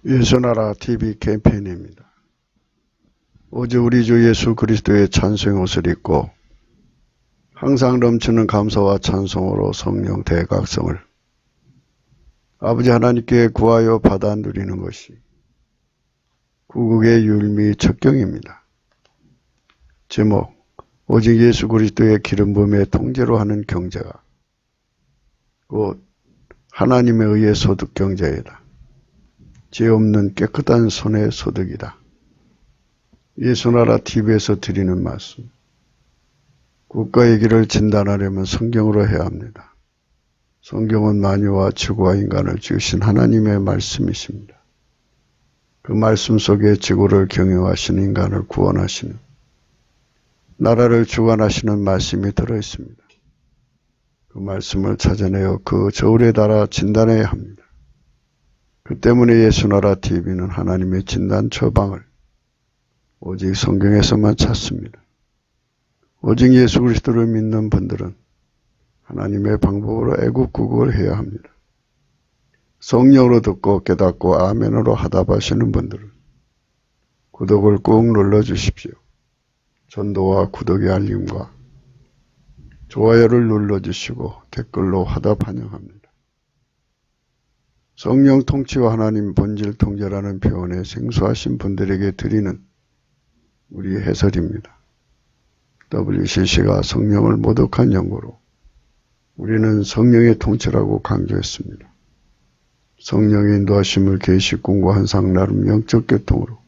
예수나라 TV 캠페인입니다. 오직 우리 주 예수 그리스도의 찬송의 옷을 입고 항상 넘치는 감사와 찬송으로 성령 대각성을 아버지 하나님께 구하여 받아 누리는 것이 구국의 율미 첩경입니다. 제목, 오직 예수 그리스도의 기름 부음의 통제로 하는 경제가 곧 하나님에 의해 소득 경제이다. 죄 없는 깨끗한 손의 소득이다. 예수나라 TV에서 드리는 말씀. 국가의 길을 진단하려면 성경으로 해야 합니다. 성경은 만유와 지구와 인간을 지으신 하나님의 말씀이십니다. 그 말씀 속에 지구를 경영하시는 인간을 구원하시는 나라를 주관하시는 말씀이 들어있습니다. 그 말씀을 찾아내어 그 저울에 달아 진단해야 합니다. 그 때문에 예수나라 TV는 하나님의 진단 처방을 오직 성경에서만 찾습니다. 오직 예수 그리스도를 믿는 분들은 하나님의 방법으로 애국구국을 해야 합니다. 성령으로 듣고 깨닫고 아멘으로 하답하시는 분들은 구독을 꾹 눌러주십시오. 전도와 구독의 알림과 좋아요를 눌러주시고 댓글로 화답 환영합니다. 성령 통치와 하나님 본질 통제라는 표현에 생소하신 분들에게 드리는 우리의 해설입니다. WCC가 성령을 모독한 연고로 우리는 성령의 통치라고 강조했습니다. 성령의 인도하심을 계시 공고 한상 나름 영적 교통으로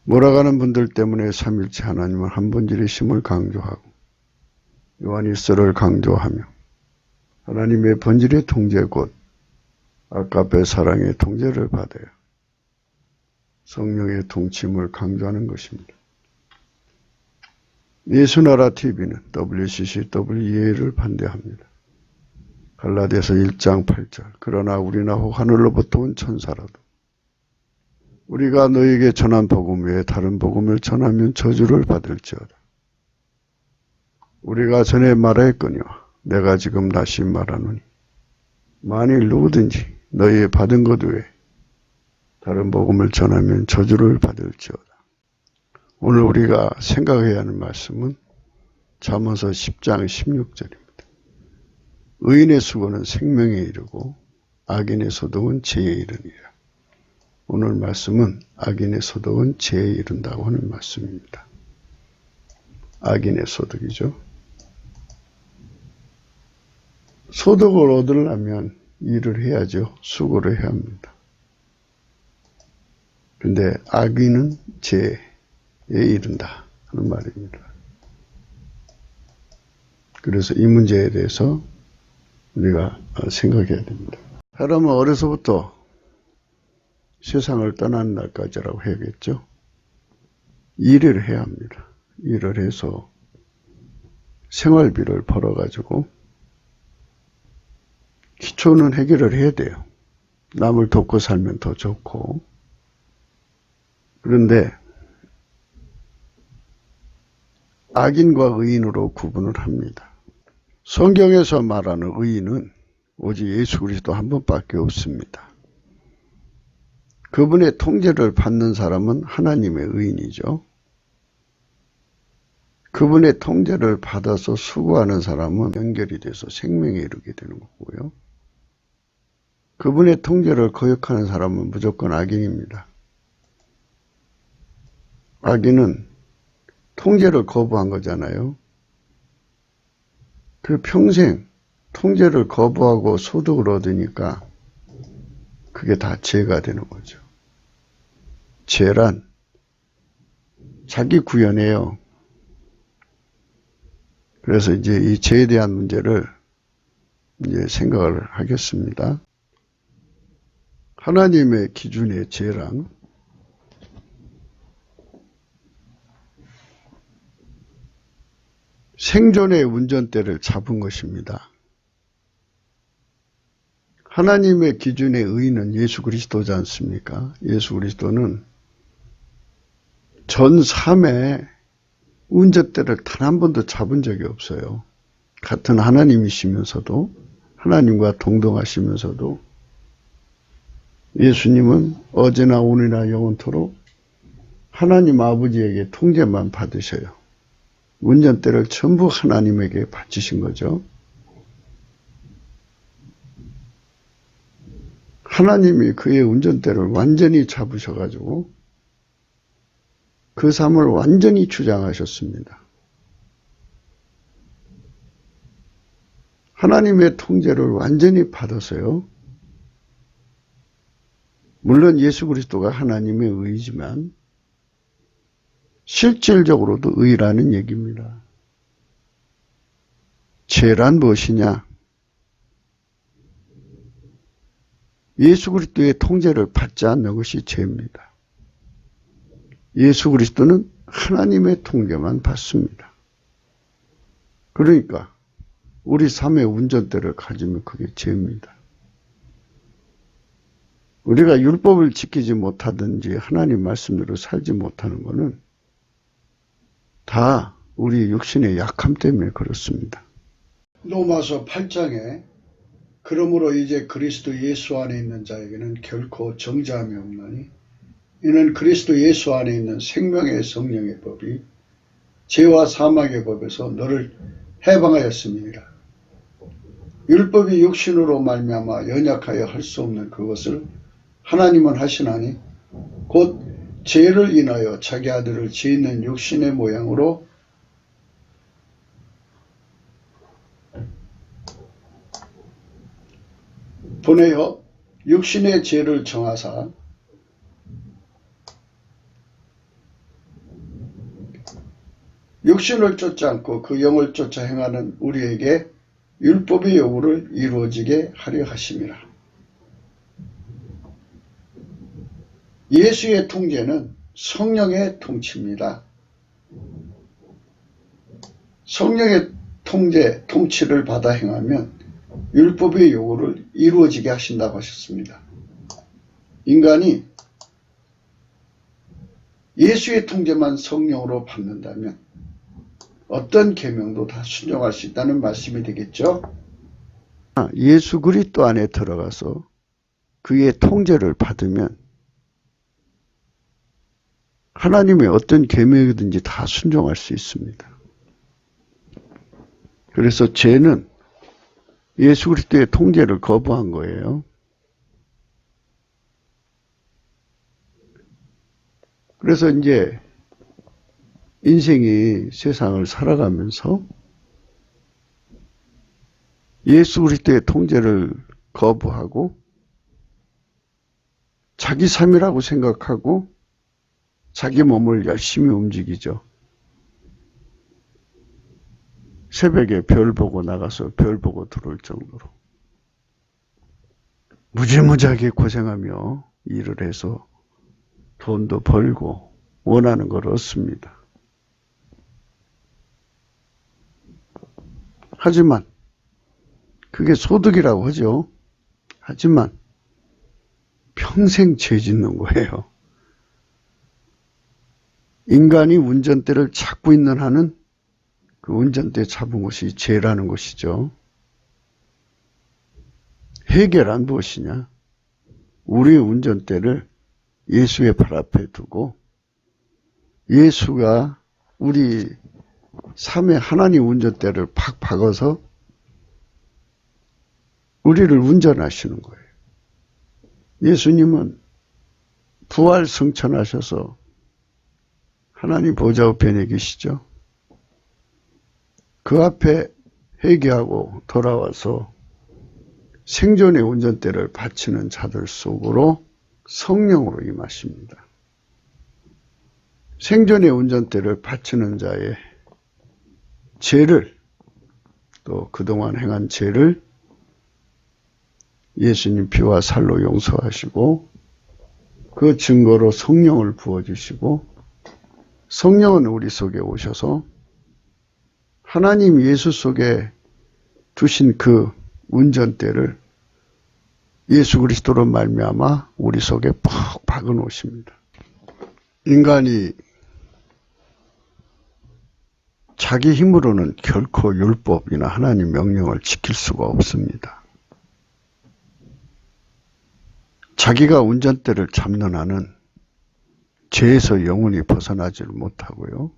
몰아가는 분들 때문에 삼일체 하나님은 한 본질이심을 강조하고 요한일서를 강조하며 하나님의 본질의 통제 곧 아까페 사랑의 통제를 받아요. 성령의 통치임을 강조하는 것입니다. 예수나라 TV는 WCCWEA를 반대합니다. 갈라디아서 1장 8절 그러나 우리나 혹 하늘로부터 온 천사라도 우리가 너에게 전한 복음 외에 다른 복음을 전하면 저주를 받을지어다. 우리가 전에 말하였거니와 내가 지금 다시 말하노니 만일 누구든지 너희 받은 것 외에 다른 복음을 전하면 저주를 받을지어다. 오늘 우리가 생각해야 하는 말씀은 잠언서 10장 16절입니다. 의인의 수고는 생명에 이르고 악인의 소득은 죄에 이르니라. 오늘 말씀은 악인의 소득은 죄에 이른다고 하는 말씀입니다. 악인의 소득이죠. 소득을 얻으려면 일을 해야죠. 수고를 해야 합니다. 근데 악인은 죄에 이른다 하는 말입니다. 그래서 이 문제에 대해서 우리가 생각해야 됩니다. 사람은 어려서부터 세상을 떠나는 날까지라고 해야겠죠. 일을 해야 합니다. 일을 해서 생활비를 벌어가지고 기초는 해결을 해야 돼요. 남을 돕고 살면 더 좋고. 그런데 악인과 의인으로 구분을 합니다. 성경에서 말하는 의인은 오직 예수 그리스도 한 분밖에 없습니다. 그분의 통제를 받는 사람은 하나님의 의인이죠. 그분의 통제를 받아서 수고하는 사람은 연결이 돼서 생명에 이르게 되는 거고요. 그분의 통제를 거역하는 사람은 무조건 악인입니다. 악인은 통제를 거부한 거잖아요. 그 평생 통제를 거부하고 소득을 얻으니까 그게 다 죄가 되는 거죠. 죄란 자기 구현이에요. 그래서 이제 이 죄에 대한 문제를 이제 생각을 하겠습니다. 하나님의 기준의 죄란 생존의 운전대를 잡은 것입니다. 하나님의 기준의 의인은 예수 그리스도지 않습니까? 예수 그리스도는 전 삶에 운전대를 단 한 번도 잡은 적이 없어요. 같은 하나님이시면서도 하나님과 동등하시면서도 예수님은 어제나 오늘이나 영원토록 하나님 아버지에게 통제만 받으셔요. 운전대를 전부 하나님에게 바치신 거죠. 하나님이 그의 운전대를 완전히 잡으셔가지고 그 삶을 완전히 주장하셨습니다. 하나님의 통제를 완전히 받았어요. 물론 예수 그리스도가 하나님의 의지만 실질적으로도 의라는 얘기입니다. 죄란 무엇이냐? 예수 그리스도의 통제를 받지 않는 것이 죄입니다. 예수 그리스도는 하나님의 통제만 받습니다. 그러니까 우리 삶의 운전대를 가지면 그게 죄입니다. 우리가 율법을 지키지 못하든지 하나님 말씀대로 살지 못하는 것은 다 우리 육신의 약함 때문에 그렇습니다. 로마서 8장에 그러므로 이제 그리스도 예수 안에 있는 자에게는 결코 정죄함이 없나니 이는 그리스도 예수 안에 있는 생명의 성령의 법이 죄와 사망의 법에서 너를 해방하였음이니라. 율법이 육신으로 말미암아 연약하여 할 수 없는 그것을 하나님은 하시나니 곧 죄를 인하여 자기 아들을 죄 있는 육신의 모양으로 보내어 육신의 죄를 정하사 육신을 쫓지 않고 그 영을 쫓아 행하는 우리에게 율법의 요구를 이루어지게 하려 하심이라. 예수의 통제는 성령의 통치입니다. 성령의 통치를 받아 행하면 율법의 요구를 이루어지게 하신다고 하셨습니다. 인간이 예수의 통제만 성령으로 받는다면 어떤 계명도 다 순종할 수 있다는 말씀이 되겠죠. 예수 그리스도 안에 들어가서 그의 통제를 받으면 하나님의 어떤 계명이든지 다 순종할 수 있습니다. 그래서 죄는 예수 그리스도의 통제를 거부한 거예요. 그래서 이제 인생이 세상을 살아가면서 예수 그리스도의 통제를 거부하고 자기 삶이라고 생각하고 자기 몸을 열심히 움직이죠. 새벽에 별 보고 나가서 별 보고 들어올 정도로 무지무지하게 고생하며 일을 해서 돈도 벌고 원하는 걸 얻습니다. 하지만 그게 소득이라고 하죠. 하지만 평생 죄 짓는 거예요. 인간이 운전대를 잡고 있는 한은 그 운전대 잡은 것이 죄라는 것이죠. 회개란 무엇이냐? 우리의 운전대를 예수의 발 앞에 두고 예수가 우리 삶의 하나님 운전대를 팍 박아서 우리를 운전하시는 거예요. 예수님은 부활 승천하셔서 하나님 보좌 우편에 계시죠. 그 앞에 회개하고 돌아와서 생존의 운전대를 바치는 자들 속으로 성령으로 임하십니다. 생존의 운전대를 바치는 자의 죄를 또 그동안 행한 죄를 예수님 피와 살로 용서하시고 그 증거로 성령을 부어주시고 성령은 우리 속에 오셔서 하나님 예수 속에 두신 그 운전대를 예수 그리스도로 말미암아 우리 속에 푹 박아 놓으십니다. 인간이 자기 힘으로는 결코 율법이나 하나님 명령을 지킬 수가 없습니다. 자기가 운전대를 잡는 한은 죄에서 영원히 벗어나지를 못하고요.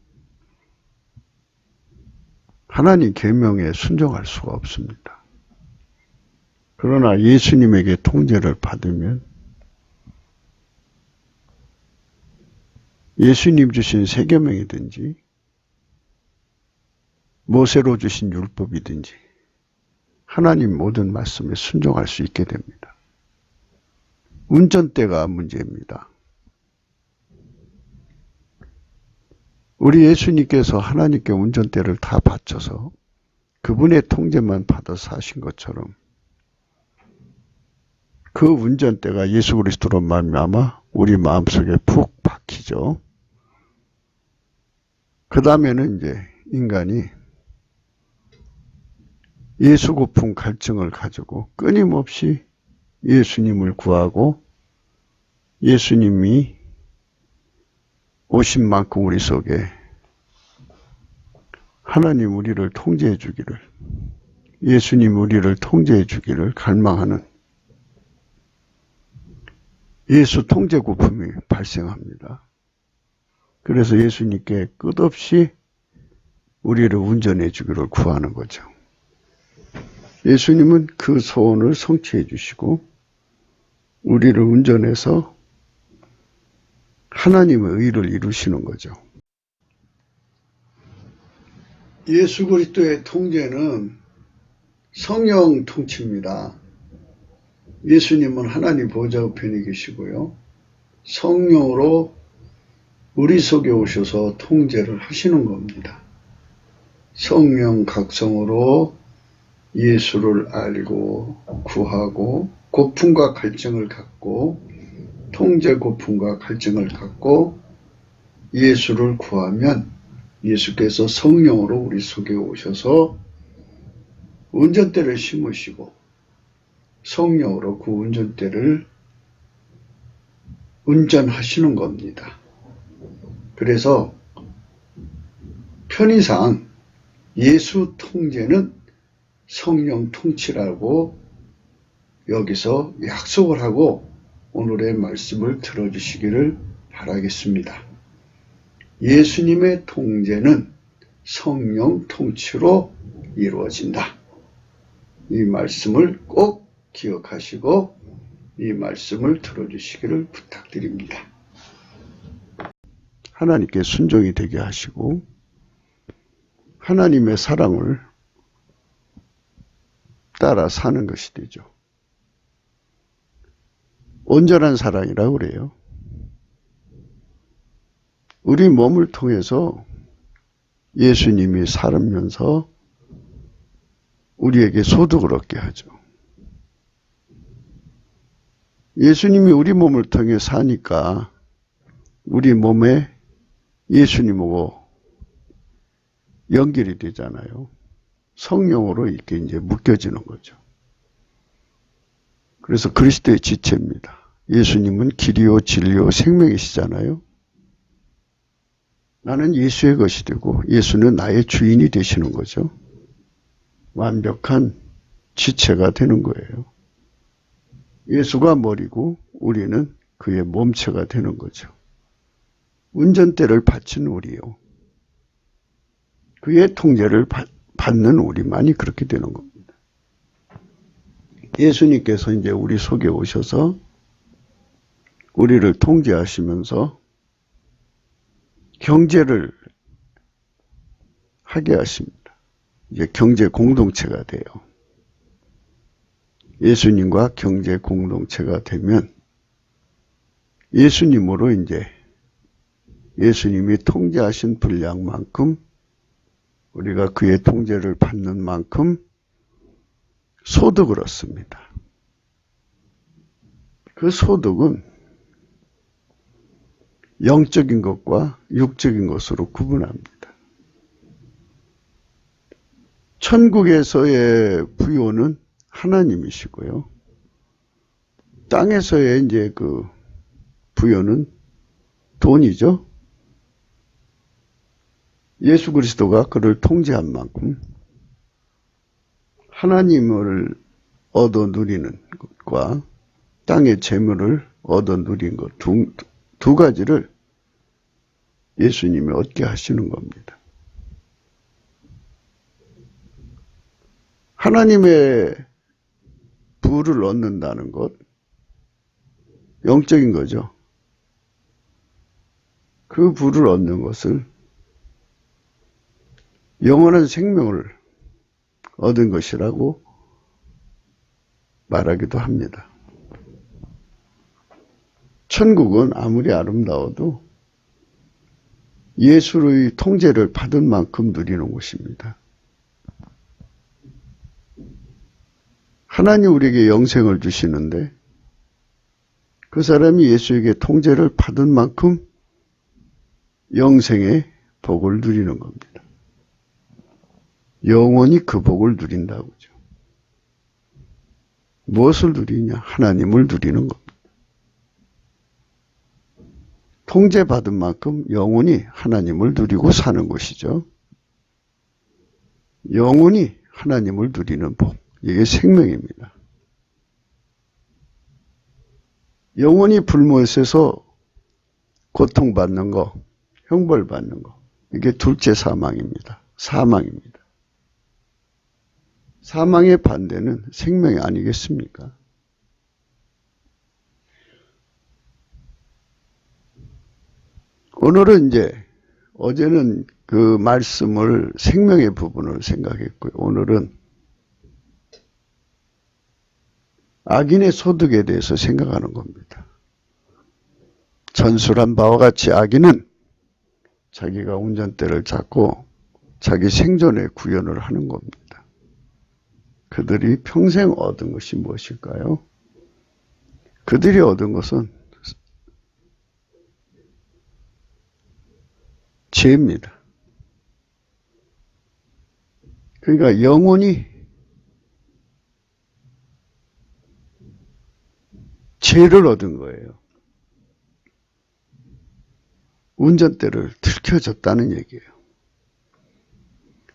하나님 계명에 순종할 수가 없습니다. 그러나 예수님에게 통제를 받으면 예수님 주신 세계명이든지 모세로 주신 율법이든지 하나님 모든 말씀에 순종할 수 있게 됩니다. 운전대가 문제입니다. 우리 예수님께서 하나님께 운전대를 다 바쳐서 그분의 통제만 받아서 하신 것처럼 그 운전대가 예수 그리스도로 말미암아 우리 마음속에 푹 박히죠. 그 다음에는 이제 인간이 예수 고품 갈증을 가지고 끊임없이 예수님을 구하고 예수님이 오신 만큼 우리 속에 하나님 우리를 통제해 주기를, 예수님 우리를 통제해 주기를 갈망하는 예수 통제 고품이 발생합니다. 그래서 예수님께 끝없이 우리를 운전해 주기를 구하는 거죠. 예수님은 그 소원을 성취해 주시고 우리를 운전해서 하나님의 의를 이루시는 거죠. 예수 그리스도의 통제는 성령 통치입니다. 예수님은 하나님 보좌 우편에 계시고요. 성령으로 우리 속에 오셔서 통제를 하시는 겁니다. 성령 각성으로 예수를 알고 구하고 고품과 갈증을 갖고 통제 고품과 갈증을 갖고 예수를 구하면 예수께서 성령으로 우리 속에 오셔서 운전대를 심으시고 성령으로 그 운전대를 운전하시는 겁니다. 그래서 편의상 예수 통제는 성령 통치라고 여기서 약속을 하고 오늘의 말씀을 들어주시기를 바라겠습니다. 예수님의 통제는 성령 통치로 이루어진다. 이 말씀을 꼭 기억하시고 이 말씀을 들어주시기를 부탁드립니다. 하나님께 순종이 되게 하시고 하나님의 사랑을 따라 사는 것이 되죠. 온전한 사랑이라고 그래요. 우리 몸을 통해서 예수님이 살면서 우리에게 소득을 얻게 하죠. 예수님이 우리 몸을 통해 사니까 우리 몸에 예수님하고 연결이 되잖아요. 성령으로 이렇게 이제 묶여지는 거죠. 그래서 그리스도의 지체입니다. 예수님은 길이요 진리요 생명이시잖아요. 나는 예수의 것이 되고 예수는 나의 주인이 되시는 거죠. 완벽한 지체가 되는 거예요. 예수가 머리고 우리는 그의 몸체가 되는 거죠. 운전대를 바친 우리요. 그의 통제를 받는 우리만이 그렇게 되는 겁니다. 예수님께서 이제 우리 속에 오셔서 우리를 통제하시면서 경제를 하게 하십니다. 이제 경제 공동체가 돼요. 예수님과 경제 공동체가 되면 예수님으로 이제 예수님이 통제하신 분량만큼 우리가 그의 통제를 받는 만큼 소득을 얻습니다. 그 소득은 영적인 것과 육적인 것으로 구분합니다. 천국에서의 부요는 하나님이시고요. 땅에서의 이제 그 부요는 돈이죠. 예수 그리스도가 그를 통제한 만큼 하나님을 얻어 누리는 것과 땅의 재물을 얻어 누린 것, 두 가지를 예수님이 얻게 하시는 겁니다. 하나님의 부를 얻는다는 것, 영적인 거죠. 그 부를 얻는 것을 영원한 생명을 얻은 것이라고 말하기도 합니다. 천국은 아무리 아름다워도 예수의 통제를 받은 만큼 누리는 곳입니다. 하나님 우리에게 영생을 주시는데 그 사람이 예수에게 통제를 받은 만큼 영생의 복을 누리는 겁니다. 영원히 그 복을 누린다고죠. 무엇을 누리냐? 하나님을 누리는 겁니다. 통제받은 만큼 영원히 하나님을 누리고 사는 것이죠. 영원히 하나님을 누리는 복, 이게 생명입니다. 영원히 불못에서 고통받는 거, 형벌받는 거, 이게 둘째 사망입니다. 사망입니다. 사망의 반대는 생명이 아니겠습니까? 오늘은 이제 어제는 그 말씀을 생명의 부분을 생각했고요. 오늘은 악인의 소득에 대해서 생각하는 겁니다. 전술한 바와 같이 악인은 자기가 운전대를 잡고 자기 생존의 구현을 하는 겁니다. 그들이 평생 얻은 것이 무엇일까요? 그들이 얻은 것은 죄입니다. 그러니까 영원히 죄를 얻은 거예요. 운전대를 들켜줬다는 얘기예요.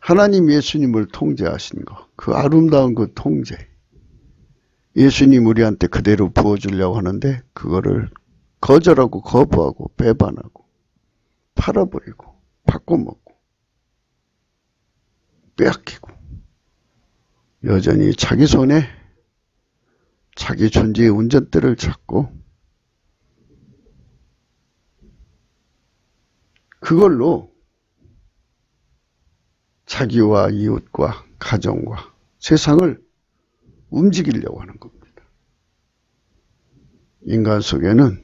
하나님 예수님을 통제하신 거, 그 아름다운 그 통제. 예수님 우리한테 그대로 부어주려고 하는데 그거를 거절하고 거부하고 배반하고 팔아버리고 바꿔먹고 빼앗기고 여전히 자기 손에 자기 존재의 운전대를 잡고 그걸로 자기와 이웃과 가정과 세상을 움직이려고 하는 겁니다. 인간 속에는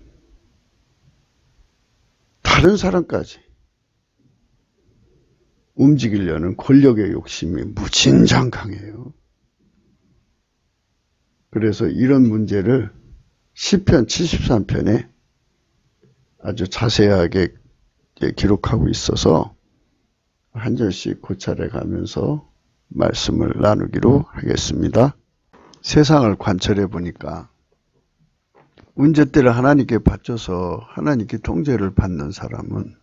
다른 사람까지 움직이려는 권력의 욕심이 무진장 강해요. 그래서 이런 문제를 시편 73편에 아주 자세하게 기록하고 있어서 한 절씩 고찰해 가면서 말씀을 나누기로 하겠습니다. 세상을 관찰해 보니까 운전대를 하나님께 바쳐서 하나님께 통제를 받는 사람은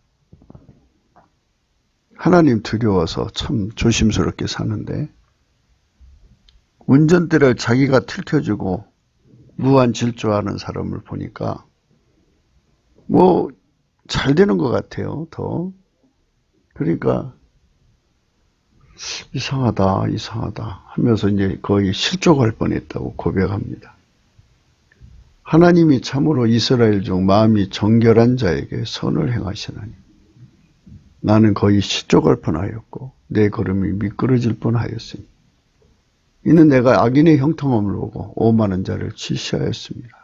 하나님 두려워서 참 조심스럽게 사는데 운전대를 자기가 틀켜주고 무한 질주하는 사람을 보니까 뭐 잘 되는 것 같아요. 더. 그러니까 이상하다 하면서 이제 거의 실족할 뻔했다고 고백합니다. 하나님이 참으로 이스라엘 중 마음이 정결한 자에게 선을 행하시나니 나는 거의 실족할 뻔하였고 내 걸음이 미끄러질 뻔하였으니 이는 내가 악인의 형통함을 보고 오만한 자를 치시하였습니다.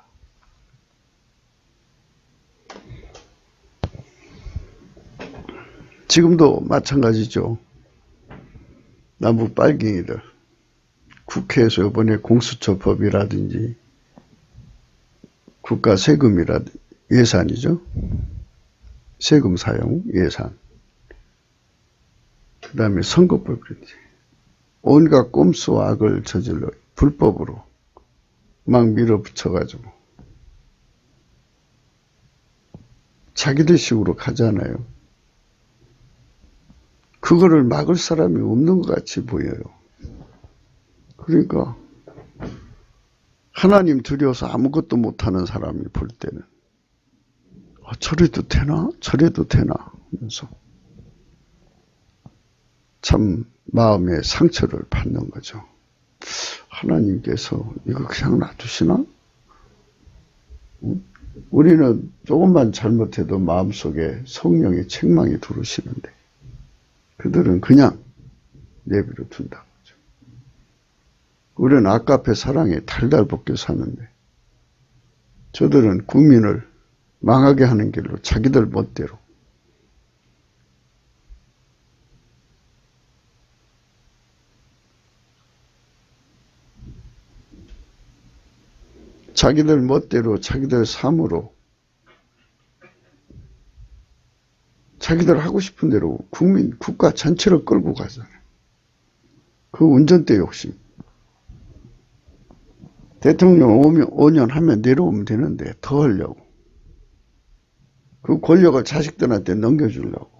지금도 마찬가지죠. 남북 빨갱이들 국회에서 이번에 공수처법이라든지 국가 세금이라든지 예산이죠. 세금 사용 예산. 그 다음에 선거법이라든지 온갖 꼼수와 악을 저질러 불법으로 막 밀어붙여가지고 자기들 식으로 가잖아요. 그거를 막을 사람이 없는 것 같이 보여요. 그러니까 하나님 두려워서 아무것도 못하는 사람이 볼 때는 저래도 되나? 저래도 되나? 하면서 참 마음의 상처를 받는 거죠. 하나님께서 이거 그냥 놔두시나? 우리는 조금만 잘못해도 마음속에 성령의 책망이 들어오시는데 그들은 그냥 내버려 둔다고 하죠. 우리는 아까페 사랑에 달달 볶여 사는데 저들은 국민을 망하게 하는 길로 자기들 멋대로 자기들 멋대로 자기들 삶으로 자기들 하고 싶은 대로 국가 전체를 끌고 가잖아요. 그 운전대 욕심. 대통령 5년 하면 내려오면 되는데 더 하려고. 그 권력을 자식들한테 넘겨주려고.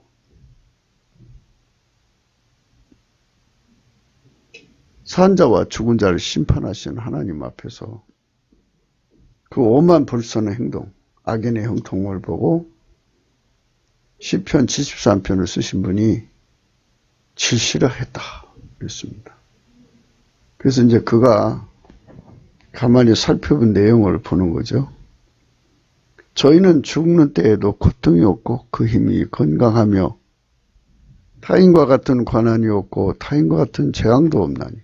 산 자와 죽은 자를 심판하시는 하나님 앞에서 그 오만 불선의 행동, 악인의 형통을 보고 시편 73편을 쓰신 분이 질시라했다 그랬습니다. 그래서 이제 그가 가만히 살펴본 내용을 보는 거죠. 저희는 죽는 때에도 고통이 없고 그 힘이 건강하며 타인과 같은 관한이 없고 타인과 같은 재앙도 없나니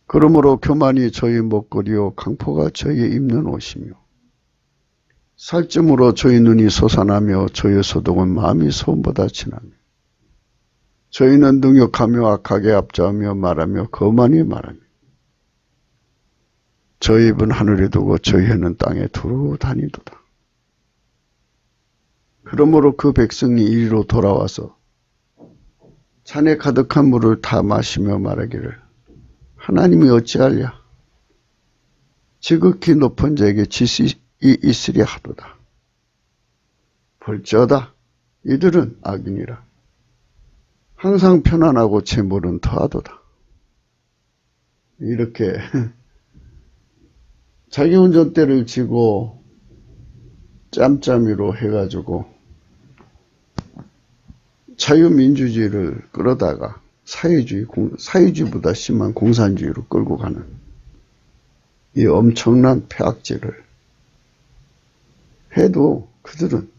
그러므로 교만이 저희 먹거리요 강포가 저희의 입는 옷이며 살찜으로 저희 눈이 솟아나며 저희 소동은 마음이 소음보다 진하며 저희는 능욕하며 악하게 압자하며 말하며 거만히 말하며 저희 입은 하늘에 두고 저희 혀는 땅에 두루 다니도다. 그러므로 그 백성이 이리로 돌아와서 잔에 가득한 물을 다 마시며 말하기를 하나님이 어찌하랴 지극히 높은 자에게 지식이 있으랴 하도다. 볼지어다 이들은 악인이라 항상 편안하고 재물은 더하도다. 이렇게 자기 운전대를 지고 짬짬이로 해가지고 자유민주주의를 끌어다가 사회주의보다 심한 공산주의로 끌고 가는 이 엄청난 폐악질을 해도 그들은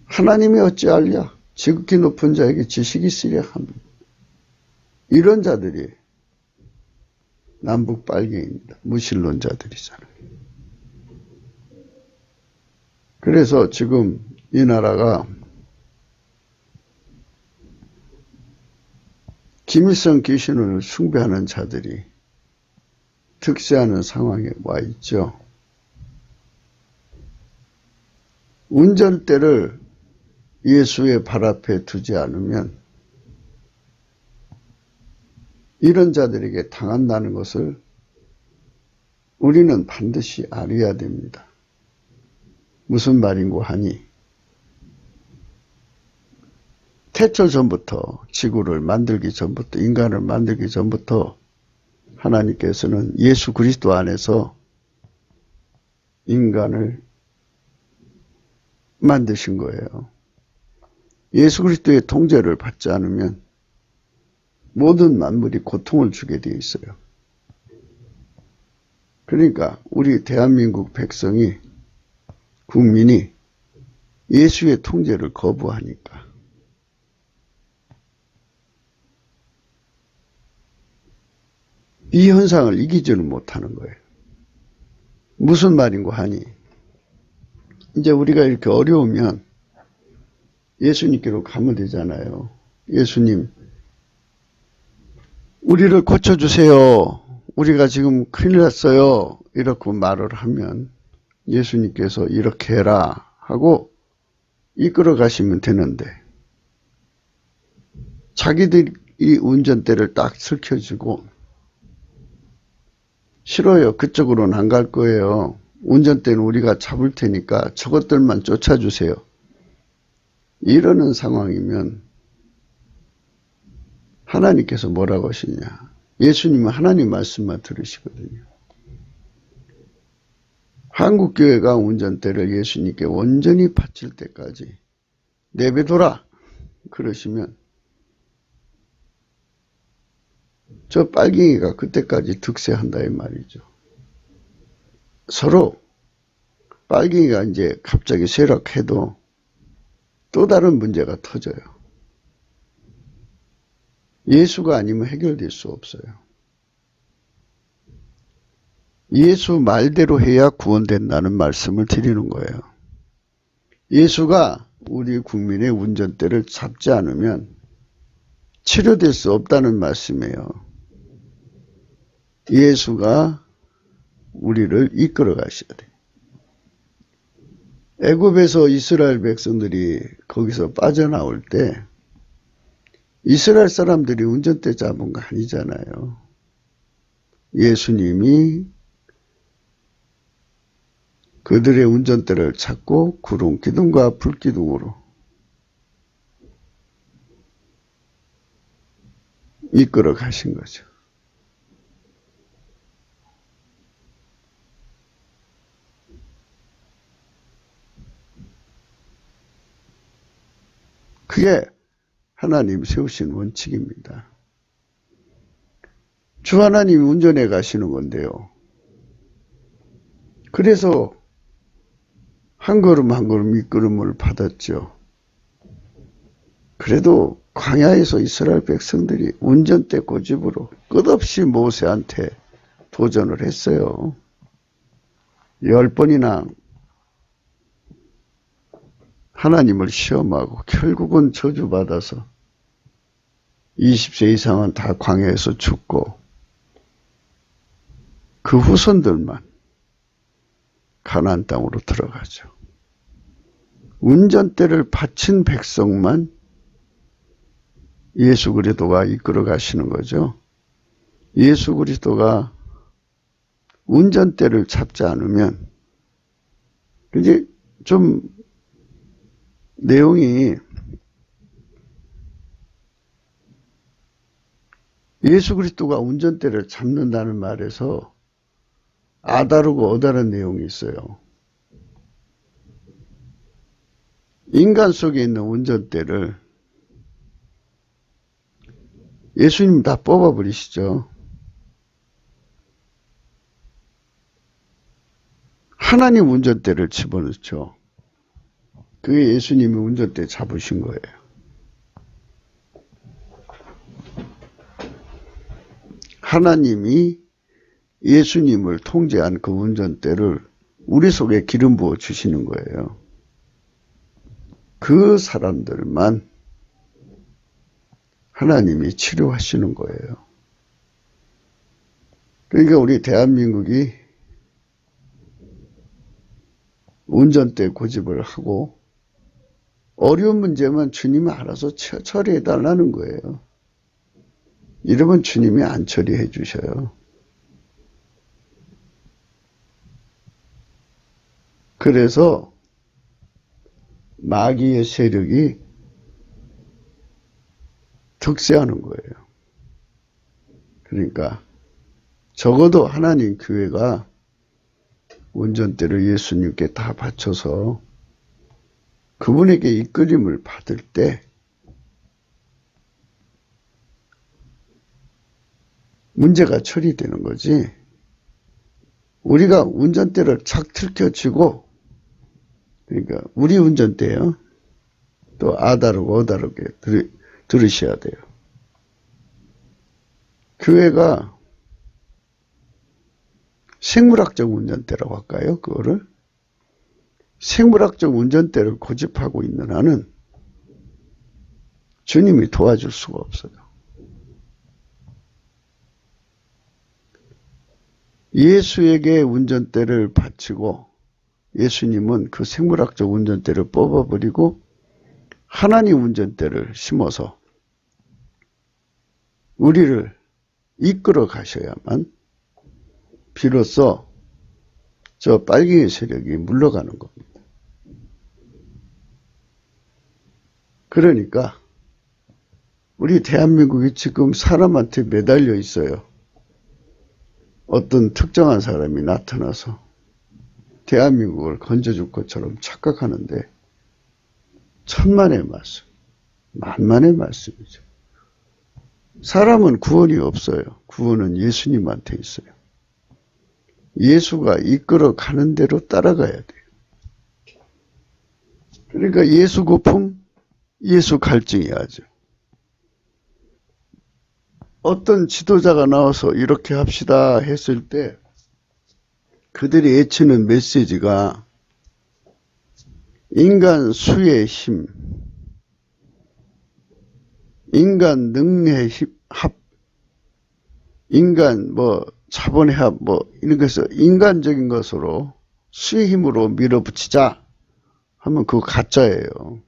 하나님이 어찌하랴 지극히 높은 자에게 지식이 있으랴 하는 이런 자들이 남북 빨갱이입니다. 무신론자들이잖아요. 그래서 지금 이 나라가 김일성 귀신을 숭배하는 자들이 득세하는 상황에 와 있죠. 운전대를 예수의 발 앞에 두지 않으면 이런 자들에게 당한다는 것을 우리는 반드시 알아야 됩니다. 무슨 말인고 하니 태초 전부터 지구를 만들기 전부터 인간을 만들기 전부터 하나님께서는 예수 그리스도 안에서 인간을 만드신 거예요. 예수 그리스도의 통제를 받지 않으면 모든 만물이 고통을 주게 되어 있어요. 그러니까 우리 대한민국 백성이 국민이 예수의 통제를 거부하니까 이 현상을 이기지는 못하는 거예요. 무슨 말인고 하니 이제 우리가 이렇게 어려우면 예수님께로 가면 되잖아요. 예수님 우리를 고쳐주세요. 우리가 지금 큰일 났어요. 이렇게 말을 하면 예수님께서 이렇게 해라 하고 이끌어 가시면 되는데 자기들이 운전대를 딱 슬켜주고 싫어요. 그쪽으로는 안 갈 거예요. 운전대는 우리가 잡을 테니까 저것들만 쫓아주세요. 이러는 상황이면 하나님께서 뭐라고 하시냐. 예수님은 하나님 말씀만 들으시거든요. 한국교회가 운전대를 예수님께 온전히 바칠 때까지 내버려둬라 그러시면 저 빨갱이가 그때까지 득세한다 이 말이죠. 서로 빨갱이가 이제 갑자기 쇠락해도 또 다른 문제가 터져요. 예수가 아니면 해결될 수 없어요. 예수 말대로 해야 구원된다는 말씀을 드리는 거예요. 예수가 우리 국민의 운전대를 잡지 않으면 치료될 수 없다는 말씀이에요. 예수가 우리를 이끌어 가셔야 돼요. 애굽에서 이스라엘 백성들이 거기서 빠져나올 때 이스라엘 사람들이 운전대 잡은 거 아니잖아요. 예수님이 그들의 운전대를 찾고 구름 기둥과 불 기둥으로 이끌어 가신 거죠. 그게 하나님 세우신 원칙입니다. 주 하나님이 운전해 가시는 건데요. 그래서 한 걸음 한 걸음 이끌음을 받았죠. 그래도 광야에서 이스라엘 백성들이 운전대 고집으로 끝없이 모세한테 도전을 했어요. 10번이나 하나님을 시험하고 결국은 저주받아서 20세 이상은 다 광야에서 죽고 그 후손들만 가나안 땅으로 들어가죠. 운전대를 바친 백성만 예수 그리스도가 이끌어 가시는 거죠. 예수 그리스도가 운전대를 잡지 않으면 이제 좀 내용이 예수 그리스도가 운전대를 잡는다는 말에서 아다르고 어다른 내용이 있어요. 인간 속에 있는 운전대를 예수님 다 뽑아버리시죠. 하나님 운전대를 집어넣죠. 그게 예수님이 운전대 잡으신 거예요. 하나님이 예수님을 통제한 그 운전대를 우리 속에 기름 부어 주시는 거예요. 그 사람들만 하나님이 치료하시는 거예요. 그러니까 우리 대한민국이 운전대 고집을 하고 어려운 문제만 주님이 알아서 처리해 달라는 거예요. 이러면 주님이 안 처리해 주셔요. 그래서 마귀의 세력이 득세하는 거예요. 그러니까 적어도 하나님 교회가 운전대를 예수님께 다 바쳐서 그분에게 이끌림을 받을 때 문제가 처리되는 거지. 우리가 운전대를 착 틀켜쥐고, 그러니까 우리 운전대요. 또 아다르고 어다르게 들으셔야 돼요. 교회가 생물학적 운전대라고 할까요? 그거를 생물학적 운전대를 고집하고 있는 한은 주님이 도와줄 수가 없어요. 예수에게 운전대를 바치고 예수님은 그 생물학적 운전대를 뽑아버리고 하나님 운전대를 심어서 우리를 이끌어 가셔야만 비로소 저 빨갱이 세력이 물러가는 겁니다. 그러니까 우리 대한민국이 지금 사람한테 매달려 있어요. 어떤 특정한 사람이 나타나서 대한민국을 건져줄 것처럼 착각하는데 천만의 말씀, 만만의 말씀이죠. 사람은 구원이 없어요. 구원은 예수님한테 있어요. 예수가 이끌어 가는 대로 따라가야 돼요. 그러니까 예수 고품, 예수 갈증이야죠. 어떤 지도자가 나와서 이렇게 합시다 했을 때 그들이 외치는 메시지가 인간 수의 힘, 인간 능력의 합, 인간 자본의 합 이런 것을 인간적인 것으로 수의 힘으로 밀어붙이자 하면 그거 가짜예요.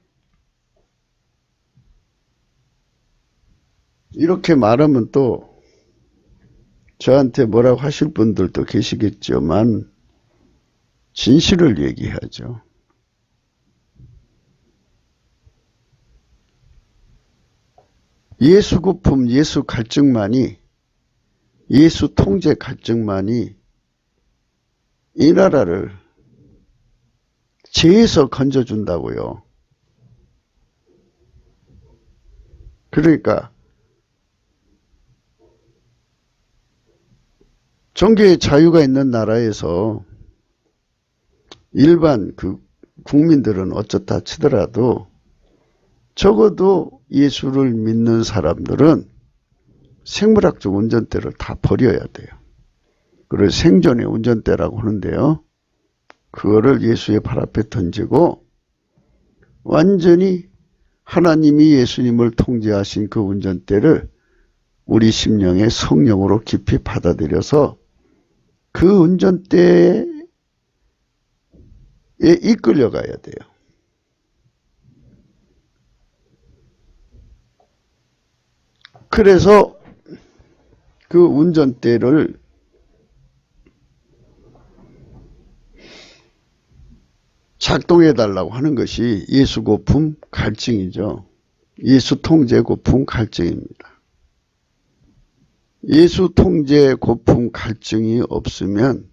이렇게 말하면 또 저한테 뭐라고 하실 분들도 계시겠지만 진실을 얘기하죠. 예수 고품, 예수 갈증만이, 예수 통제 갈증만이 이 나라를 죄에서 건져준다고요. 그러니까 종교의 자유가 있는 나라에서 일반 국민들은 어쩌다 치더라도 적어도 예수를 믿는 사람들은 생물학적 운전대를 다 버려야 돼요. 그걸 생존의 운전대라고 하는데요. 그거를 예수의 발 앞에 던지고 완전히 하나님이 예수님을 통제하신 그 운전대를 우리 심령의 성령으로 깊이 받아들여서 그 운전대에 이끌려 가야 돼요. 그래서 그 운전대를 작동해 달라고 하는 것이 예수 고품 갈증이죠. 예수 통제 고품 갈증입니다. 예수 통제 고품 갈증이 없으면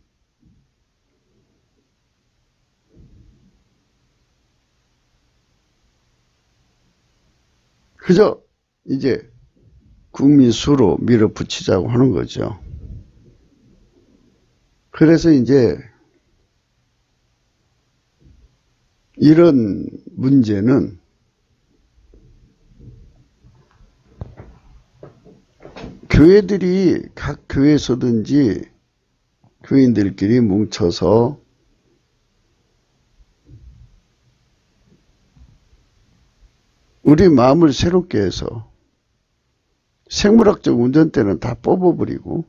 그저 이제 국민 수로 밀어붙이자고 하는 거죠. 그래서 이제 이런 문제는 교회들이 각 교회에서든지 교인들끼리 뭉쳐서 우리 마음을 새롭게 해서 생물학적 운전대는 다 뽑아버리고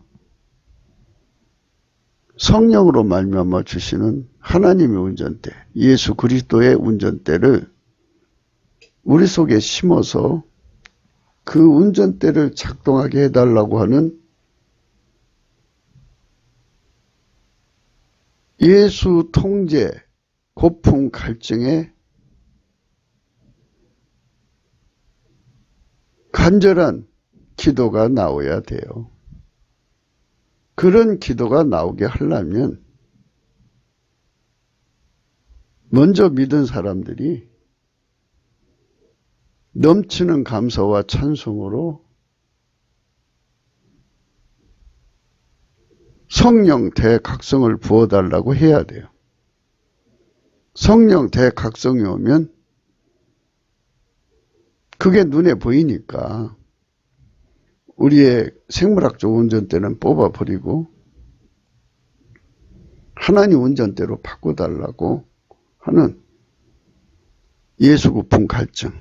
성령으로 말미암아 주시는 하나님의 운전대, 예수 그리스도의 운전대를 우리 속에 심어서 그 운전대를 작동하게 해달라고 하는 예수 통제, 고품 갈증의 간절한 기도가 나와야 돼요. 그런 기도가 나오게 하려면 먼저 믿은 사람들이 넘치는 감사와 찬송으로 성령 대각성을 부어달라고 해야 돼요. 성령 대각성이 오면 그게 눈에 보이니까 우리의 생물학적 운전대는 뽑아버리고 하나님 운전대로 바꿔달라고 하는 예수 고품 갈증,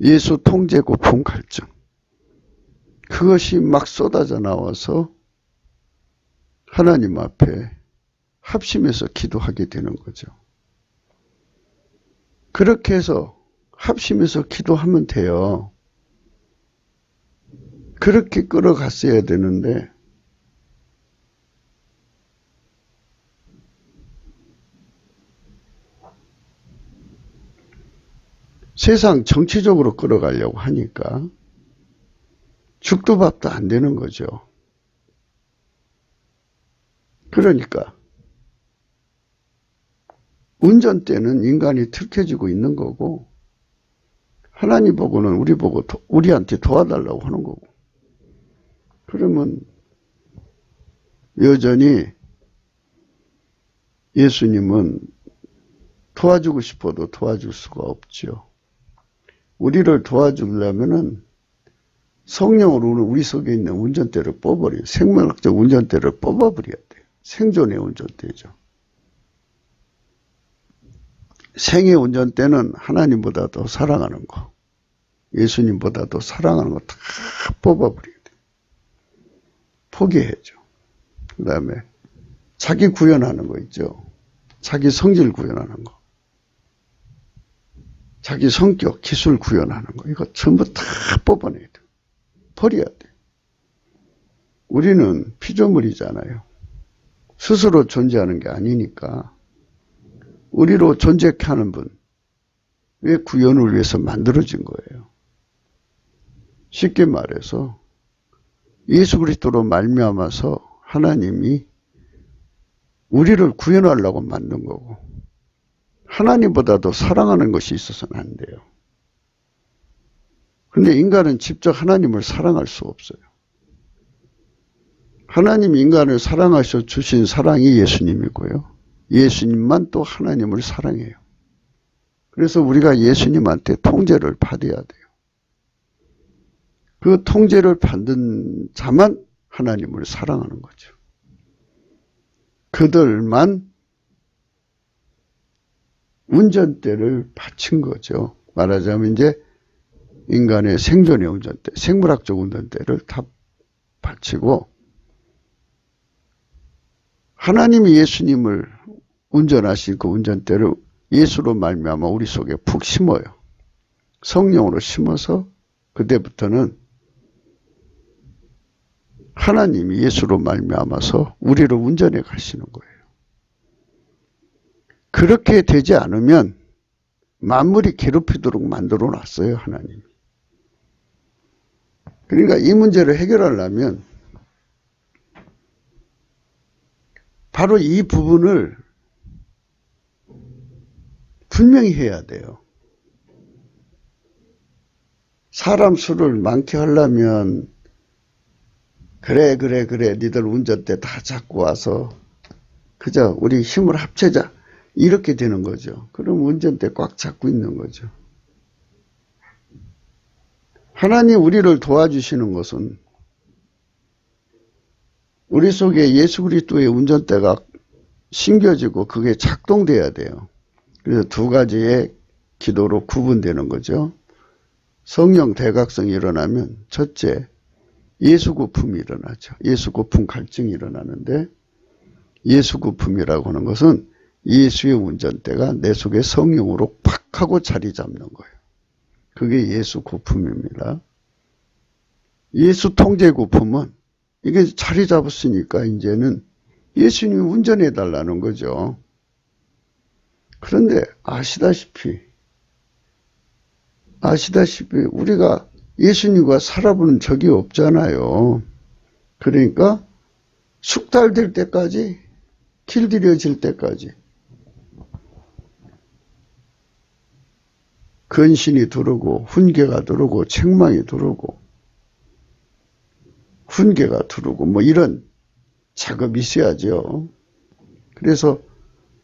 예수 통제 고품 갈증, 그것이 막 쏟아져 나와서 하나님 앞에 합심해서 기도하게 되는 거죠. 그렇게 해서 합심해서 기도하면 돼요. 그렇게 끌어갔어야 되는데 세상 정치적으로 끌어가려고 하니까 죽도 밥도 안 되는 거죠. 그러니까 운전대는 인간이 틀켜지고 있는 거고 하나님 보고는 우리 보고 우리한테 도와달라고 하는 거고 그러면 여전히 예수님은 도와주고 싶어도 도와줄 수가 없죠. 우리를 도와주려면은 성령으로 우리 속에 있는 운전대를 뽑아버려요. 생명학적 운전대를 뽑아버려야 돼요. 생존의 운전대죠. 생의 운전대는 하나님보다도 사랑하는 거, 예수님보다도 사랑하는 거 다 뽑아버려야 돼요. 포기해야죠. 그 다음에 자기 구현하는 거 있죠. 자기 성질 구현하는 거. 자기 성격, 기술 구현하는 거. 이거 전부 다 뽑아내야 돼요. 버려야 돼요. 우리는 피조물이잖아요. 스스로 존재하는 게 아니니까 우리로 존재케 하는 분, 왜 구현을 위해서 만들어진 거예요. 쉽게 말해서 예수 그리스도로 말미암아서 하나님이 우리를 구현하려고 만든 거고 하나님보다도 사랑하는 것이 있어서는 안 돼요. 그런데 인간은 직접 하나님을 사랑할 수 없어요. 하나님 인간을 사랑하셔 주신 사랑이 예수님이고요. 예수님만 또 하나님을 사랑해요. 그래서 우리가 예수님한테 통제를 받아야 돼요. 그 통제를 받는 자만 하나님을 사랑하는 거죠. 그들만 운전대를 바친 거죠. 말하자면 이제 인간의 생존의 운전대, 생물학적 운전대를 다 바치고 하나님이 예수님을 운전하신 그 운전대를 예수로 말미암아 우리 속에 푹 심어요. 성령으로 심어서 그때부터는 하나님이 예수로 말미암아서 우리를 운전해 가시는 거예요. 그렇게 되지 않으면 만물이 괴롭히도록 만들어 놨어요, 하나님이. 그러니까 이 문제를 해결하려면 바로 이 부분을 분명히 해야 돼요. 사람 수를 많게 하려면 그래 니들 운전대 다 잡고 와서 그저 우리 힘을 합치자 이렇게 되는 거죠. 그럼 운전대 꽉 잡고 있는 거죠. 하나님 우리를 도와주시는 것은 우리 속에 예수 그리스도의 운전대가 심겨지고 그게 작동돼야 돼요. 그래서 두 가지의 기도로 구분되는 거죠. 성령 대각성이 일어나면 첫째 예수 고품이 일어나죠. 예수 고품 갈증이 일어나는데 예수 고품이라고 하는 것은 예수의 운전대가 내 속에 성령으로 팍 하고 자리 잡는 거예요. 그게 예수 고품입니다. 예수 통제 고품은 이게 자리 잡았으니까 이제는 예수님이 운전해 달라는 거죠. 그런데 아시다시피 우리가 예수님과 살아보는 적이 없잖아요. 그러니까 숙달될 때까지, 길들여질 때까지 근신이 들어오고 훈계가 들어오고 책망이 들어오고 훈계가 들어오고 뭐 이런 작업이 있어야죠. 그래서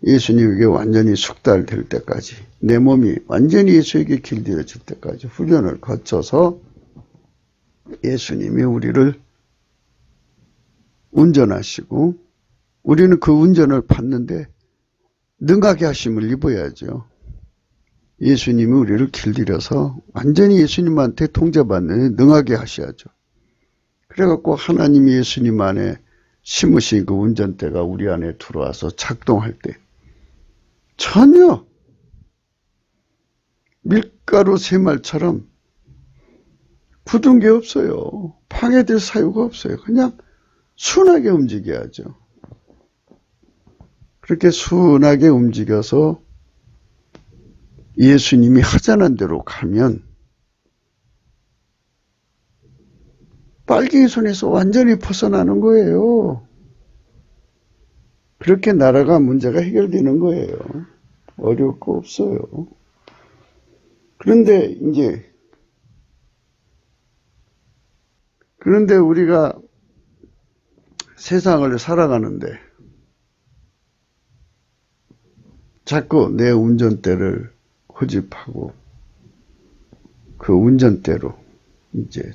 예수님에게 완전히 숙달될 때까지 내 몸이 완전히 예수에게 길들여질 때까지 훈련을 거쳐서 예수님이 우리를 운전하시고 우리는 그 운전을 받는데 능하게 하심을 입어야죠. 예수님이 우리를 길들여서 완전히 예수님한테 통제받는 능하게 하셔야죠. 그래갖고 하나님이 예수님 안에 심으신 그 운전대가 우리 안에 들어와서 작동할 때 전혀 밀가루 새말처럼 굳은 게 없어요. 방해될 사유가 없어요. 그냥 순하게 움직여야죠. 그렇게 순하게 움직여서 예수님이 하자는 대로 가면 빨갱이 손에서 완전히 벗어나는 거예요. 그렇게 나라가 문제가 해결되는 거예요. 어려울 거 없어요. 그런데 우리가 세상을 살아가는데 자꾸 내 운전대를 고집하고 그 운전대로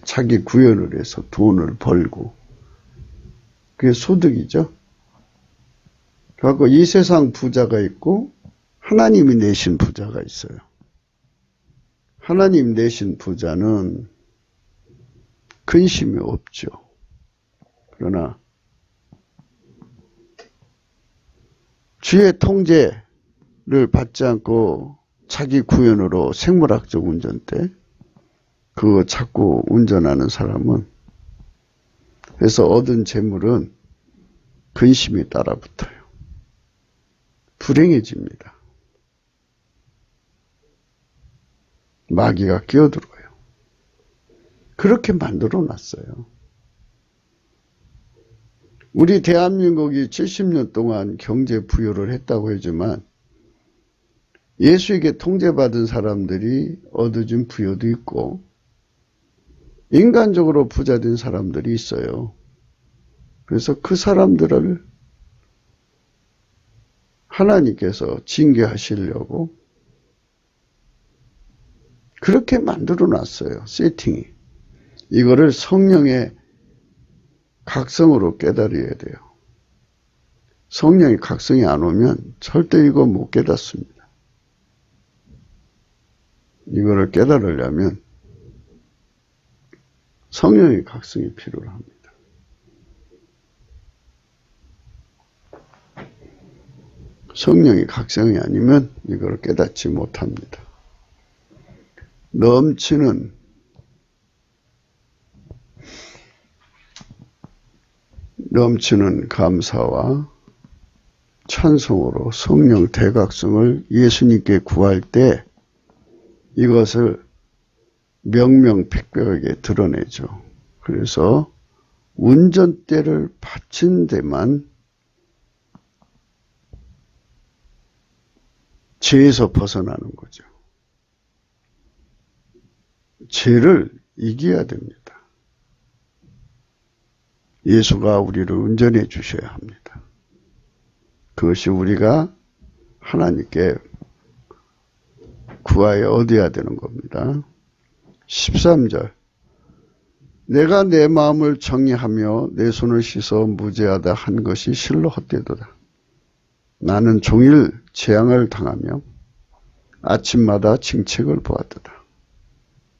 자기 구현을 해서 돈을 벌고 그게 소득이죠. 그래서 이 세상 부자가 있고 하나님이 내신 부자가 있어요. 하나님 내신 부자는 근심이 없죠. 그러나 주의 통제를 받지 않고 자기 구현으로 생물학적 운전대 그거 자꾸 운전하는 사람은 그래서 얻은 재물은 근심이 따라붙어요. 불행해집니다. 마귀가 끼어들어요. 그렇게 만들어 놨어요. 우리 대한민국이 70년 동안 경제 부여를 했다고 하지만 예수에게 통제받은 사람들이 얻어진 부여도 있고 인간적으로 부자된 사람들이 있어요. 그래서 그 사람들을 하나님께서 징계하시려고 그렇게 만들어 놨어요. 세팅이. 이거를 성령의 각성으로 깨달아야 돼요. 성령의 각성이 안 오면 절대 이거 못 깨닫습니다. 이거를 깨달으려면 성령의 각성이 필요합니다. 성령의 각성이 아니면 이걸 깨닫지 못합니다. 넘치는 감사와 찬송으로 성령 대각성을 예수님께 구할 때 이것을 명명백백하게 드러내죠. 그래서 운전대를 바친 데만 죄에서 벗어나는 거죠. 죄를 이겨야 됩니다. 예수가 우리를 운전해 주셔야 합니다. 그것이 우리가 하나님께 구하여 얻어야 되는 겁니다. 13절 내가 내 마음을 정리하며 내 손을 씻어 무죄하다 한 것이 실로 헛되도다. 나는 종일 재앙을 당하며 아침마다 징책을 보았도다.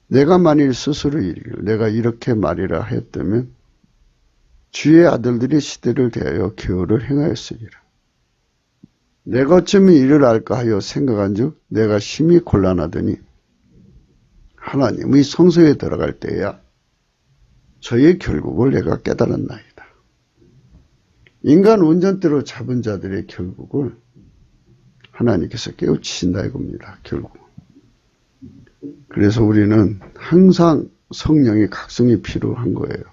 내가 만일 스스로 이르기를 내가 이렇게 말이라 하였다면 주의 아들들이 시대를 대하여 기호를 행하였으리라. 내가 어쩌면 이를 알까 하여 생각한 즉 내가 심히 곤란하더니 하나님의 성소에 들어갈 때야 저의 결국을 내가 깨달았나이다. 인간 운전대로 잡은 자들의 결국을 하나님께서 깨우치신다 이겁니다. 결국. 그래서 우리는 항상 성령의 각성이 필요한 거예요.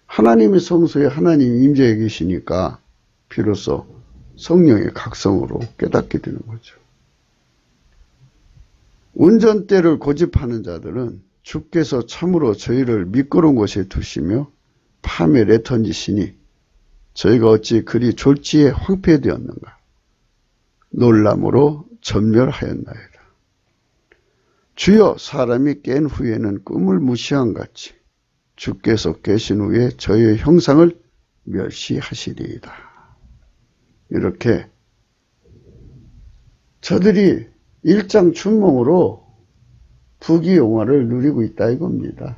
하나님의 성소에 하나님이 임재해 계시니까 비로소 성령의 각성으로 깨닫게 되는 거죠. 운전대를 고집하는 자들은 주께서 참으로 저희를 미끄러운 곳에 두시며 파멸에 던지시니 저희가 어찌 그리 졸지에 황폐되었는가. 놀람으로 전멸하였나이다. 주여 사람이 깬 후에는 꿈을 무시한 같이 주께서 계신 후에 저희의 형상을 멸시하시리이다. 이렇게 저들이 일장춘몽으로 부귀영화를 누리고 있다 이겁니다.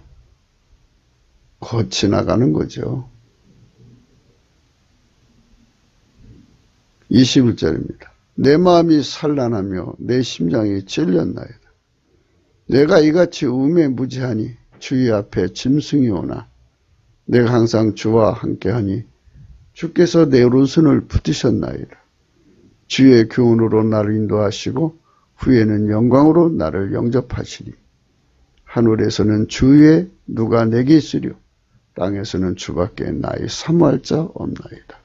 거치 나가는 거죠. 21절입니다. 내 마음이 산란하며 내 심장이 찔렸나이다. 내가 이같이 우매무지하니 주의 앞에 짐승이 오나 내가 항상 주와 함께하니 주께서 내 오른손을 붙이셨나이다. 주의 교훈으로 나를 인도하시고 후에는 영광으로 나를 영접하시니 하늘에서는 주의 누가 내게 있으려 땅에서는 주밖에 나의 사모할 자 없나이다.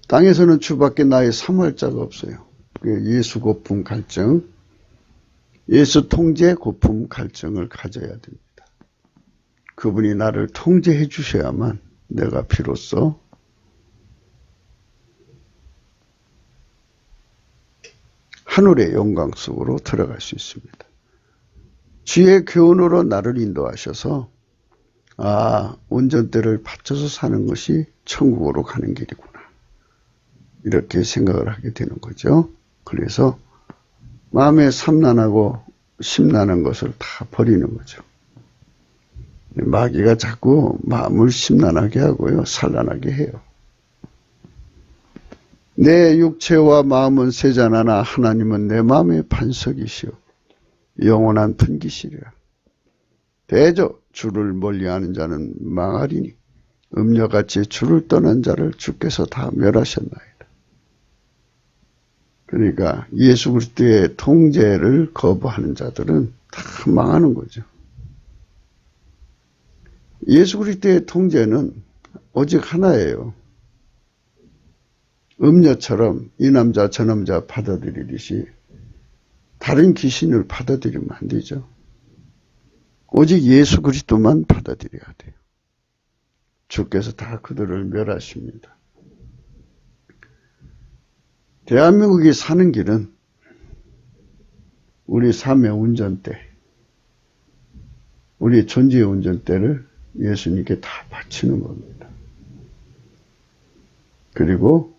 땅에서는 주밖에 나의 사모할 자가 없어요. 예수 고품 갈증, 예수 통제 고품 갈증을 가져야 됩니다. 그분이 나를 통제해 주셔야만 내가 비로소 하늘의 영광 속으로 들어갈 수 있습니다. 주의 교훈으로 나를 인도하셔서 운전대를 받쳐서 사는 것이 천국으로 가는 길이구나. 이렇게 생각을 하게 되는 거죠. 그래서 마음에 삼란하고 심란한 것을 다 버리는 거죠. 마귀가 자꾸 마음을 심란하게 하고요. 산란하게 해요. 내 육체와 마음은 세잔하나 하나님은 내 마음의 반석이시오. 영원한 분기시리라. 대저 주를 멀리하는 자는 망하리니 음녀같이 주를 떠난 자를 주께서 다 멸하셨나이다. 그러니까 예수 그리스도의 통제를 거부하는 자들은 다 망하는 거죠. 예수 그리스도의 통제는 오직 하나예요. 음녀처럼 이 남자 저 남자 받아들이듯이 다른 귀신을 받아들이면 안 되죠. 오직 예수 그리스도만 받아들여야 돼요. 주께서 다 그들을 멸하십니다. 대한민국이 사는 길은 우리 삶의 운전대, 우리 존재의 운전대를 예수님께 다 바치는 겁니다. 그리고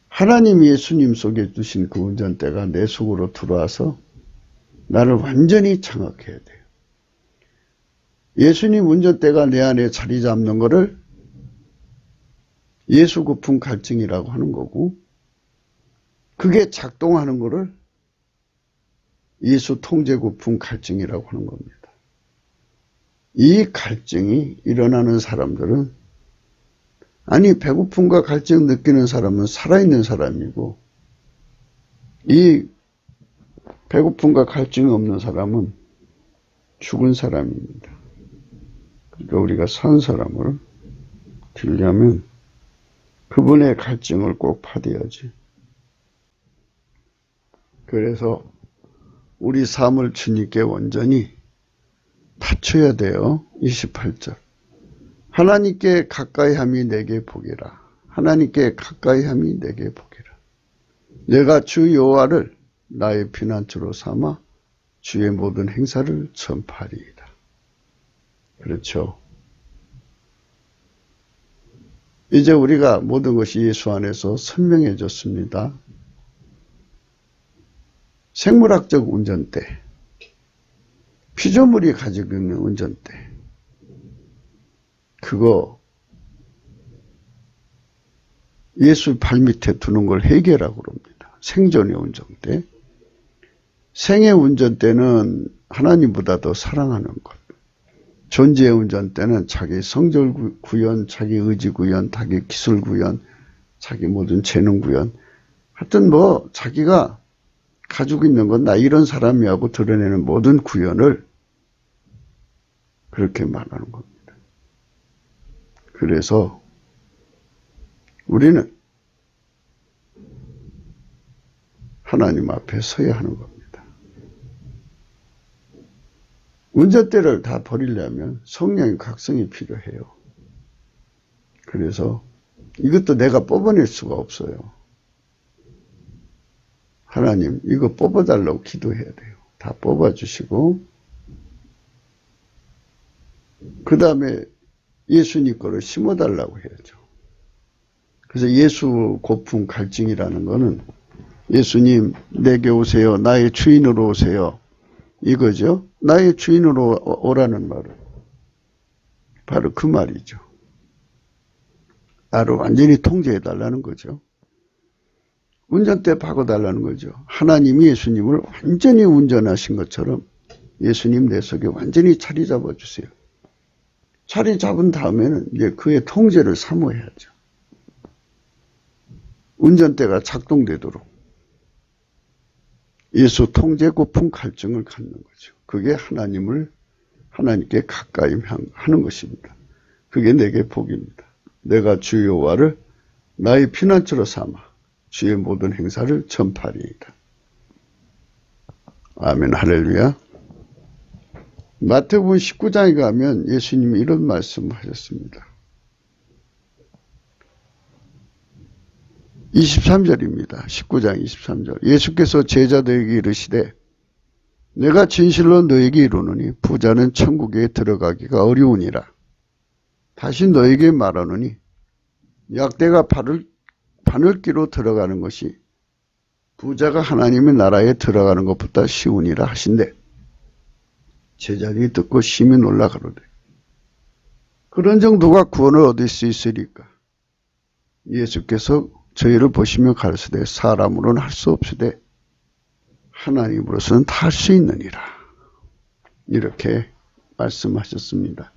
하나님 예수님 속에 두신 그 운전대가 내 속으로 들어와서 나를 완전히 장악해야 돼요. 예수님 운전대가 내 안에 자리 잡는 것을 예수 고품 갈증이라고 하는 거고, 그게 작동하는 것을 예수 통제 고품 갈증이라고 하는 겁니다. 이 갈증이 일어나는 사람들은, 아니 배고픔과 갈증 느끼는 사람은 살아있는 사람이고, 이 배고픔과 갈증이 없는 사람은 죽은 사람입니다. 그러니까 우리가 산 사람을 되려면 그분의 갈증을 꼭 받아야지. 그래서 우리 삶을 주님께 온전히 바쳐야 돼요. 28절. 하나님께 가까이함이 내게 복이라. 하나님께 가까이함이 내게 복이라. 내가 주 여호와를 나의 피난처로 삼아 주의 모든 행사를 전파하리이다. 그렇죠. 이제 우리가 모든 것이 예수 안에서 선명해졌습니다. 생물학적 운전대, 피조물이 가지고 있는 운전대, 그거 예수 발밑에 두는 걸 해계라고 그럽니다. 생존의 운전대. 생의 운전대는 하나님보다 더 사랑하는 것. 존재의 운전대는 자기 성질 구현, 자기 의지 구현, 자기 기술 구현, 자기 모든 재능 구현. 하여튼 자기가 가지고 있는 건 나 이런 사람이라고 드러내는 모든 구현을 그렇게 말하는 겁니다. 그래서 우리는 하나님 앞에 서야 하는 겁니다. 운전대를 다 버리려면 성령의 각성이 필요해요. 그래서 이것도 내가 뽑아낼 수가 없어요. 하나님 이거 뽑아달라고 기도해야 돼요. 다 뽑아주시고 그 다음에 예수님 거를 심어달라고 해야죠. 그래서 예수 고품 갈증이라는 거는 예수님 내게 오세요. 나의 주인으로 오세요. 이거죠. 나의 주인으로 오라는 말은 바로 그 말이죠. 나를 완전히 통제해달라는 거죠. 운전대 바꿔달라는 거죠. 하나님이 예수님을 완전히 운전하신 것처럼 예수님 내 속에 완전히 자리 잡아주세요. 자리 잡은 다음에는 이제 그의 통제를 사모해야죠. 운전대가 작동되도록 예수 통제 고품 갈증을 갖는 거죠. 그게 하나님께 가까이 하는 것입니다. 그게 내게 복입니다. 내가 주 여호와를 나의 피난처로 삼아 주의 모든 행사를 전파하리이다. 아멘. 할렐루야. 마태복음 19장에 가면 예수님이 이런 말씀을 하셨습니다. 23절입니다. 19장 23절. 예수께서 제자들에게 이르시되 내가 진실로 너에게 이르노니 부자는 천국에 들어가기가 어려우니라. 다시 너에게 말하노니 약대가 바늘기로 들어가는 것이 부자가 하나님의 나라에 들어가는 것보다 쉬우니라 하신대. 제자들이 듣고 심히 놀라 가로되 그런 정도가 구원을 얻을 수 있으리까? 예수께서 저희를 보시며 가르치되 사람으로는 할 수 없으되 하나님으로서는 다 할 수 있느니라. 이렇게 말씀하셨습니다.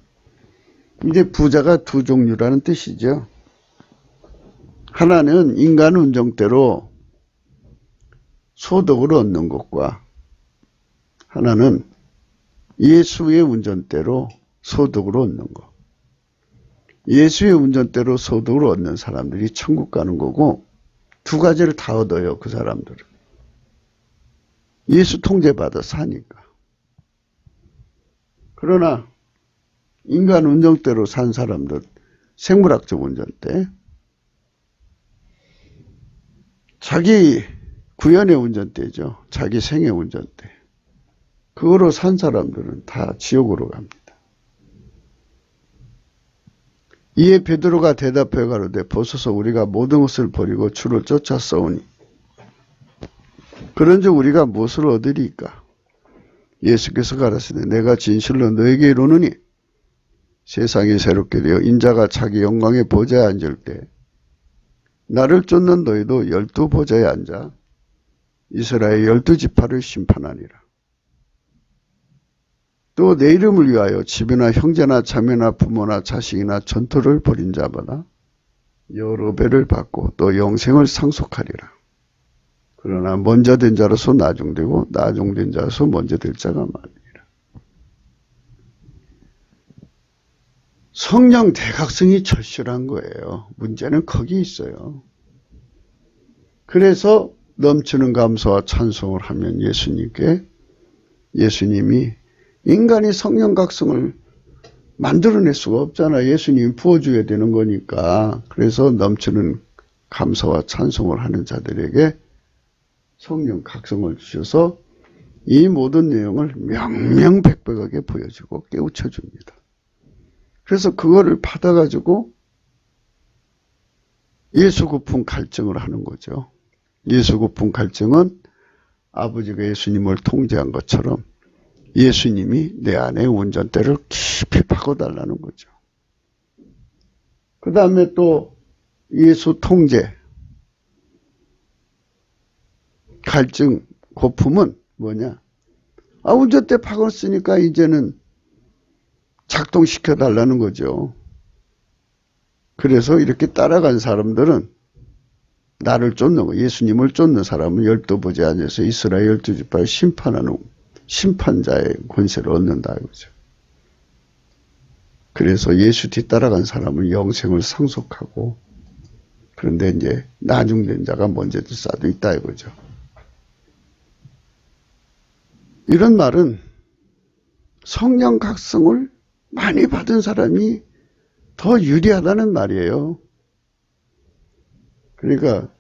이제 부자가 두 종류라는 뜻이죠. 하나는 인간 운정대로 소득을 얻는 것과 하나는 예수의 운전대로 소득을 얻는 것. 예수의 운전대로 소득을 얻는 사람들이 천국 가는 거고 두 가지를 다 얻어요. 그 사람들은. 예수 통제받아 사니까. 그러나 인간 운정대로 산 사람들, 생물학적 운전대, 자기 구현의 운전대죠. 자기 생의 운전대. 그거로 산 사람들은 다 지옥으로 갑니다. 이에 베드로가 대답해 가로되 보소서 우리가 모든 것을 버리고 주를 쫓았사오니 그런즉 우리가 무엇을 얻으리까? 예수께서 가라사대 내가 진실로 너에게 이르노니 세상이 새롭게 되어 인자가 자기 영광의 보좌에 앉을 때 나를 쫓는 너희도 12보좌에 앉아 이스라엘 12지파를 심판하니라. 또 내 이름을 위하여 집이나 형제나 자매나 부모나 자식이나 전토를 벌인 자마다 여러 배를 받고 또 영생을 상속하리라. 그러나 먼저 된 자로서 나중되고 나중된 자로서 먼저 될 자가 많으리라. 성령 대각성이 절실한 거예요. 문제는 거기 있어요. 그래서 넘치는 감사와 찬송을 하면 예수님이 인간이 성령 각성을 만들어낼 수가 없잖아. 예수님이 부어줘야 되는 거니까. 그래서 넘치는 감사와 찬송을 하는 자들에게 성령 각성을 주셔서 이 모든 내용을 명명백백하게 보여주고 깨우쳐 줍니다. 그래서 그거를 받아가지고 예수고품 갈증을 하는 거죠. 예수고품 갈증은 아버지가 예수님을 통제한 것처럼 예수님이 내 안에 운전대를 깊이 파고달라는 거죠. 그 다음에 또 예수 통제, 갈증, 고품은 뭐냐? 운전대 파고쓰니까 이제는 작동시켜 달라는 거죠. 그래서 이렇게 따라간 사람들은 나를 쫓는 거, 예수님을 쫓는 사람은 12보좌에 앉아서 이스라엘 12지파를 심판하는 심판자의 권세를 얻는다 이거죠. 그래서 예수 뒤따라간 사람은 영생을 상속하고 그런데 이제 나중된 자가 먼저 될 자도 있다 이거죠. 이런 말은 성령 각성을 많이 받은 사람이 더 유리하다는 말이에요. 그러니까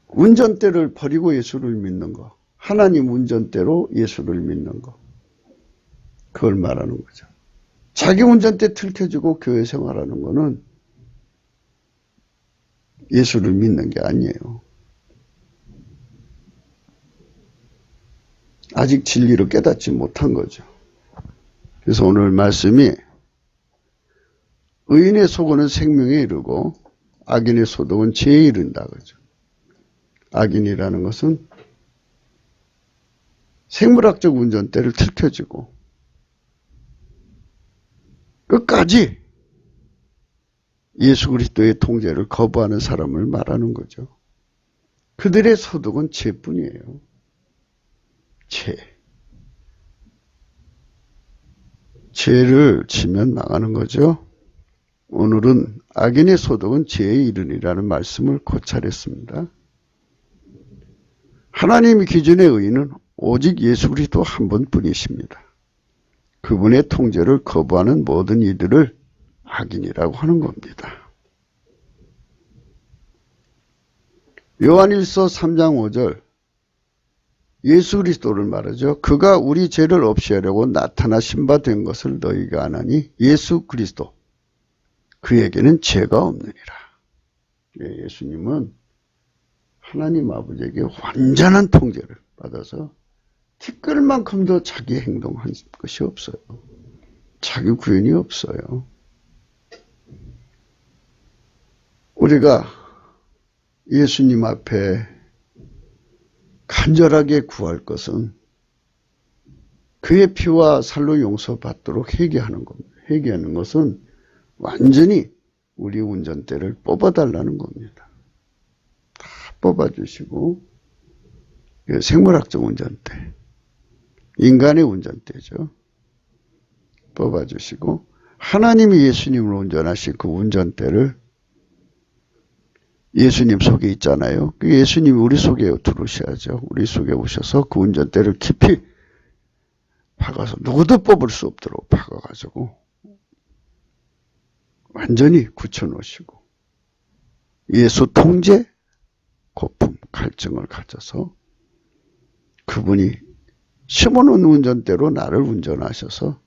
운전대를 버리고 예수를 믿는 거. 하나님 운전대로 예수를 믿는 거. 그걸 말하는 거죠. 자기 운전대 틀켜지고 교회 생활하는 거는 예수를 믿는 게 아니에요. 아직 진리를 깨닫지 못한 거죠. 그래서 오늘 말씀이 의인의 소고는 생명에 이르고 악인의 소득은 죄에 이른다. 그죠? 악인이라는 것은 생물학적 운전대를 틀켜지고 끝까지 예수 그리스도의 통제를 거부하는 사람을 말하는 거죠. 그들의 소득은 죄뿐이에요. 죄. 죄를 지면 나가는 거죠. 오늘은 악인의 소득은 죄에 이르니라는 말씀을 고찰했습니다. 하나님 기준의 의인은 오직 예수 그리스도 한 분뿐이십니다. 그분의 통제를 거부하는 모든 이들을 악인이라고 하는 겁니다. 요한일서 3장 5절 예수 그리스도를 말하죠. 그가 우리 죄를 없이 하려고 나타나신 바 된 것을 너희가 아나니 예수 그리스도 그에게는 죄가 없느니라. 예수님은 하나님 아버지에게 완전한 통제를 받아서 티끌만큼도 자기 행동한 것이 없어요. 자기 구현이 없어요. 우리가 예수님 앞에 간절하게 구할 것은 그의 피와 살로 용서받도록 회개하는 겁니다. 회개하는 것은 완전히 우리 운전대를 뽑아달라는 겁니다. 다 뽑아주시고 생물학적 운전대, 인간의 운전대죠. 뽑아주시고 하나님이 예수님을 운전하신 그 운전대를 예수님 속에 있잖아요. 예수님이 우리 속에 들어오셔야죠. 우리 속에 오셔서 그 운전대를 깊이 박아서 누구도 뽑을 수 없도록 박아가지고 완전히 굳혀놓으시고 예수 통제, 고품, 갈증을 가져서 그분이 심어놓은 운전대로 나를 운전하셔서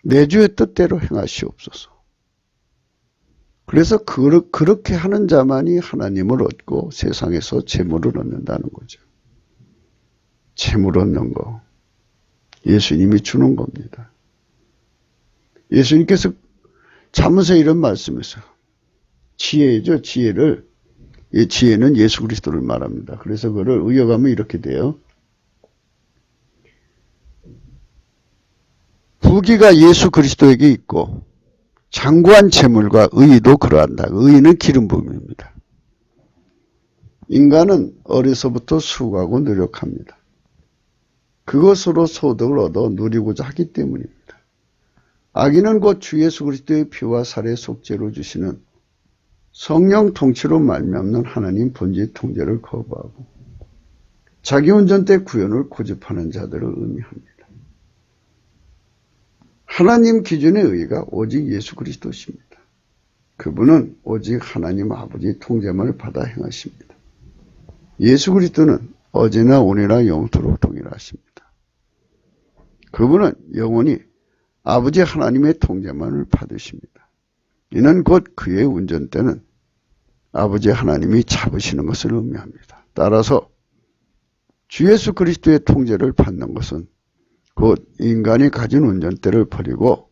내 주의 뜻대로 행하시옵소서. 그래서 그렇게 하는 자만이 하나님을 얻고 세상에서 재물을 얻는다는 거죠. 재물 얻는 거 예수님이 주는 겁니다. 예수님께서 잠언서에 이런 말씀이세요. 지혜죠. 지혜를 이 지혜는 예수 그리스도를 말합니다. 그래서 그를 의역하면 이렇게 돼요. 부귀가 예수 그리스도에게 있고 장구한 재물과 의의도 그러한다. 의의는 기름 부음입니다. 인간은 어려서부터 수고하고 노력합니다. 그것으로 소득을 얻어 누리고자 하기 때문입니다. 악인은 곧 주 예수 그리스도의 피와 살의 속죄로 주시는 성령 통치로 말미암는 하나님 본질 통제를 거부하고 자기 운전대 구현을 고집하는 자들을 의미합니다. 하나님 기준의 의의가 오직 예수 그리스도십니다. 그분은 오직 하나님 아버지 통제만을 받아 행하십니다. 예수 그리스도는 어제나 오늘나 영토록 동일하십니다. 그분은 영원히 아버지 하나님의 통제만을 받으십니다. 이는 곧 그의 운전대는 아버지 하나님이 잡으시는 것을 의미합니다. 따라서 주 예수 그리스도의 통제를 받는 것은 곧 인간이 가진 운전대를 버리고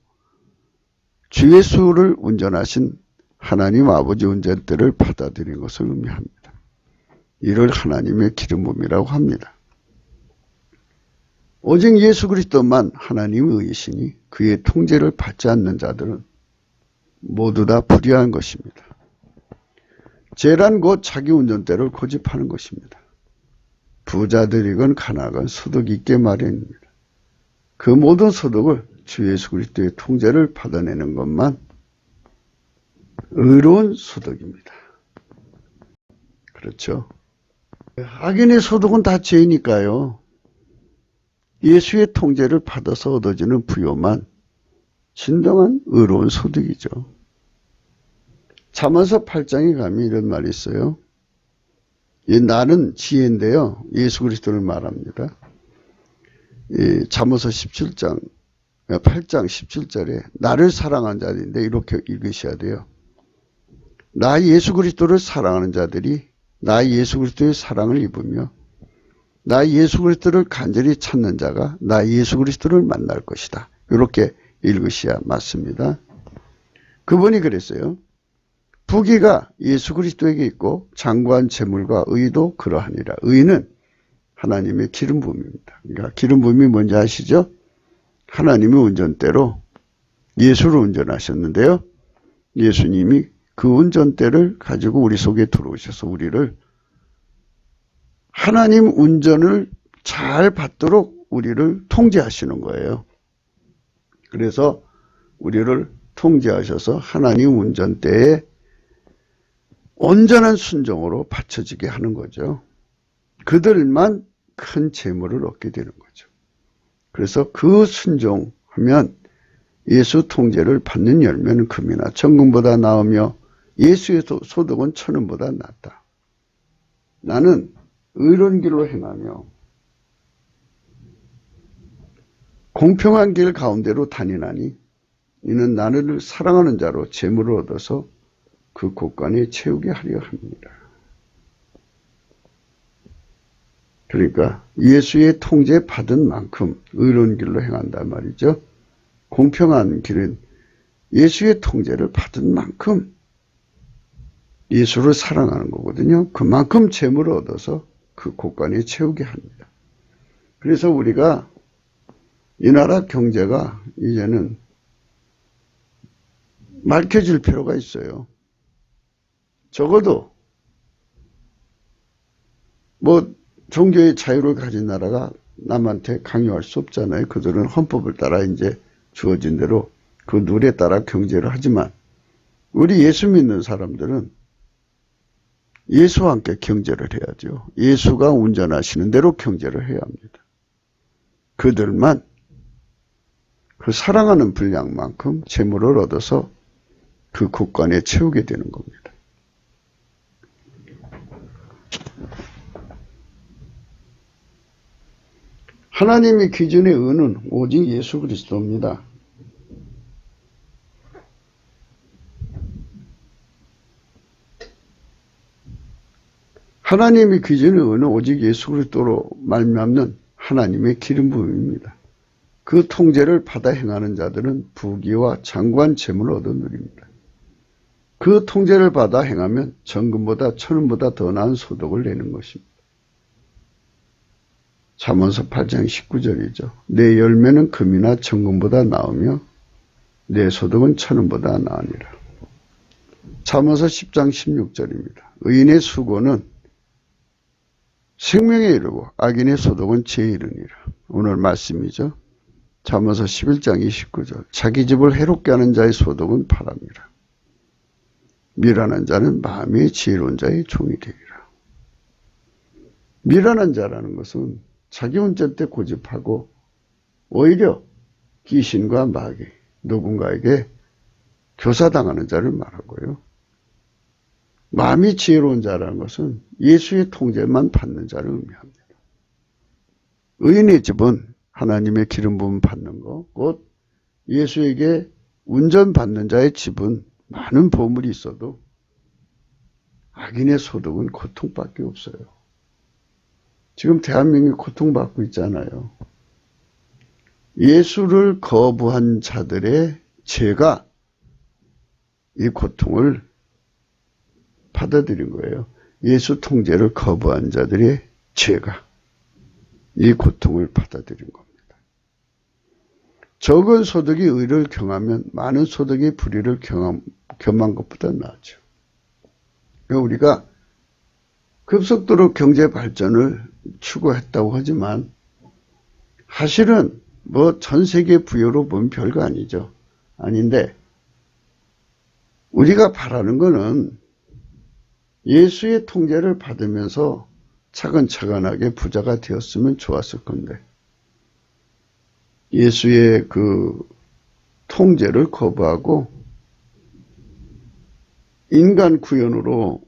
주 예수를 운전하신 하나님 아버지 운전대를 받아들인 것을 의미합니다. 이를 하나님의 기름 부음이라고 합니다. 오직 예수 그리스도만 하나님의 의이시니 그의 통제를 받지 않는 자들은 모두 다 불의한 것입니다. 죄란 곧 자기 운전대를 고집하는 것입니다. 부자들이건 가난하건 소득 있게 마련입니다. 그 모든 소득을 주 예수 그리스도의 통제를 받아내는 것만 의로운 소득입니다. 그렇죠? 악인의 소득은 다 죄니까요. 예수의 통제를 받아서 얻어지는 부요만 진정한 의로운 소득이죠. 잠언서 8장에 가면 이런 말이 있어요. 이 나는 지혜인데요. 예수 그리스도를 말합니다. 이 잠언서 17장, 8장 17절에 나를 사랑하는 자들인데 이렇게 읽으셔야 돼요. 나 예수 그리스도를 사랑하는 자들이 나 예수 그리스도의 사랑을 입으며 나 예수 그리스도를 간절히 찾는 자가 나 예수 그리스도를 만날 것이다. 이렇게 읽으셔야 맞습니다. 그분이 그랬어요. 부귀가 예수 그리스도에게 있고 장구한 재물과 의도 그러하니라. 의는 하나님의 기름 부음입니다. 그러니까 기름 부음이 뭔지 아시죠? 하나님의 운전대로 예수를 운전하셨는데요. 예수님이 그 운전대를 가지고 우리 속에 들어오셔서 우리를 하나님 운전을 잘 받도록 우리를 통제하시는 거예요. 그래서 우리를 통제하셔서 하나님 운전대에 온전한 순종으로 바쳐지게 하는 거죠. 그들만 큰 재물을 얻게 되는 거죠. 그래서 그 순종하면 예수 통제를 받는 열매는 금이나 천금보다 나으며 예수의 소득은 천원보다 낫다. 나는 의로운 길로 행하며 공평한 길 가운데로 다니나니 이는 나를 사랑하는 자로 재물을 얻어서 그 곳간에 채우게 하려 합니다. 그러니까 예수의 통제 받은 만큼 의로운 길로 행한단 말이죠. 공평한 길은 예수의 통제를 받은 만큼 예수를 사랑하는 거거든요. 그만큼 재물을 얻어서 그 곳간에 채우게 합니다. 그래서 우리가 이 나라 경제가 이제는 맑혀질 필요가 있어요. 적어도 종교의 자유를 가진 나라가 남한테 강요할 수 없잖아요. 그들은 헌법을 따라 이제 주어진 대로 그 룰에 따라 경제를 하지만 우리 예수 믿는 사람들은 예수와 함께 경제를 해야죠. 예수가 운전하시는 대로 경제를 해야 합니다. 그들만 그 사랑하는 분량만큼 재물을 얻어서 그 곳간에 채우게 되는 겁니다. 하나님의 기준의 의는 오직 예수 그리스도입니다. 하나님의 기준의 의는 오직 예수 그리스도로 말미암는 하나님의 기름 부음입니다. 그 통제를 받아 행하는 자들은 부귀와 장관 재물을 얻어 누립니다. 그 통제를 받아 행하면 정금보다 천원보다 더 나은 소득을 내는 것입니다. 잠언서 8장 19절이죠. 내 열매는 금이나 정금보다 나으며 내 소득은 천원보다 나으니라. 잠언서 10장 16절입니다. 의인의 수고는 생명에 이르고 악인의 소득은 죄에 이르니라. 오늘 말씀이죠. 잠언서 11장 29절. 자기 집을 해롭게 하는 자의 소득은 바람이라. 미련한 자는 마음이 지혜로운 자의 종이 되리라. 미련한 자라는 것은 자기 운전대 고집하고 오히려 귀신과 마귀, 누군가에게 교사당하는 자를 말하고요. 마음이 지혜로운 자라는 것은 예수의 통제만 받는 자를 의미합니다. 의인의 집은 하나님의 기름 부음 받는 것, 곧 예수에게 운전받는 자의 집은 많은 보물이 있어도 악인의 소득은 고통밖에 없어요. 지금 대한민국이 고통받고 있잖아요. 예수를 거부한 자들의 죄가 이 고통을 받아들인 거예요. 예수 통제를 거부한 자들의 죄가 이 고통을 받아들인 겁니다. 적은 소득이 의를 경하면 많은 소득이 불의를 경한 것보다 낫죠. 우리가 급속도로 경제 발전을 추구했다고 하지만 사실은 전 세계 부여로 보면 별거 아니죠. 아닌데 우리가 바라는 거는 예수의 통제를 받으면서 차근차근하게 부자가 되었으면 좋았을 건데 예수의 그 통제를 거부하고 인간 구현으로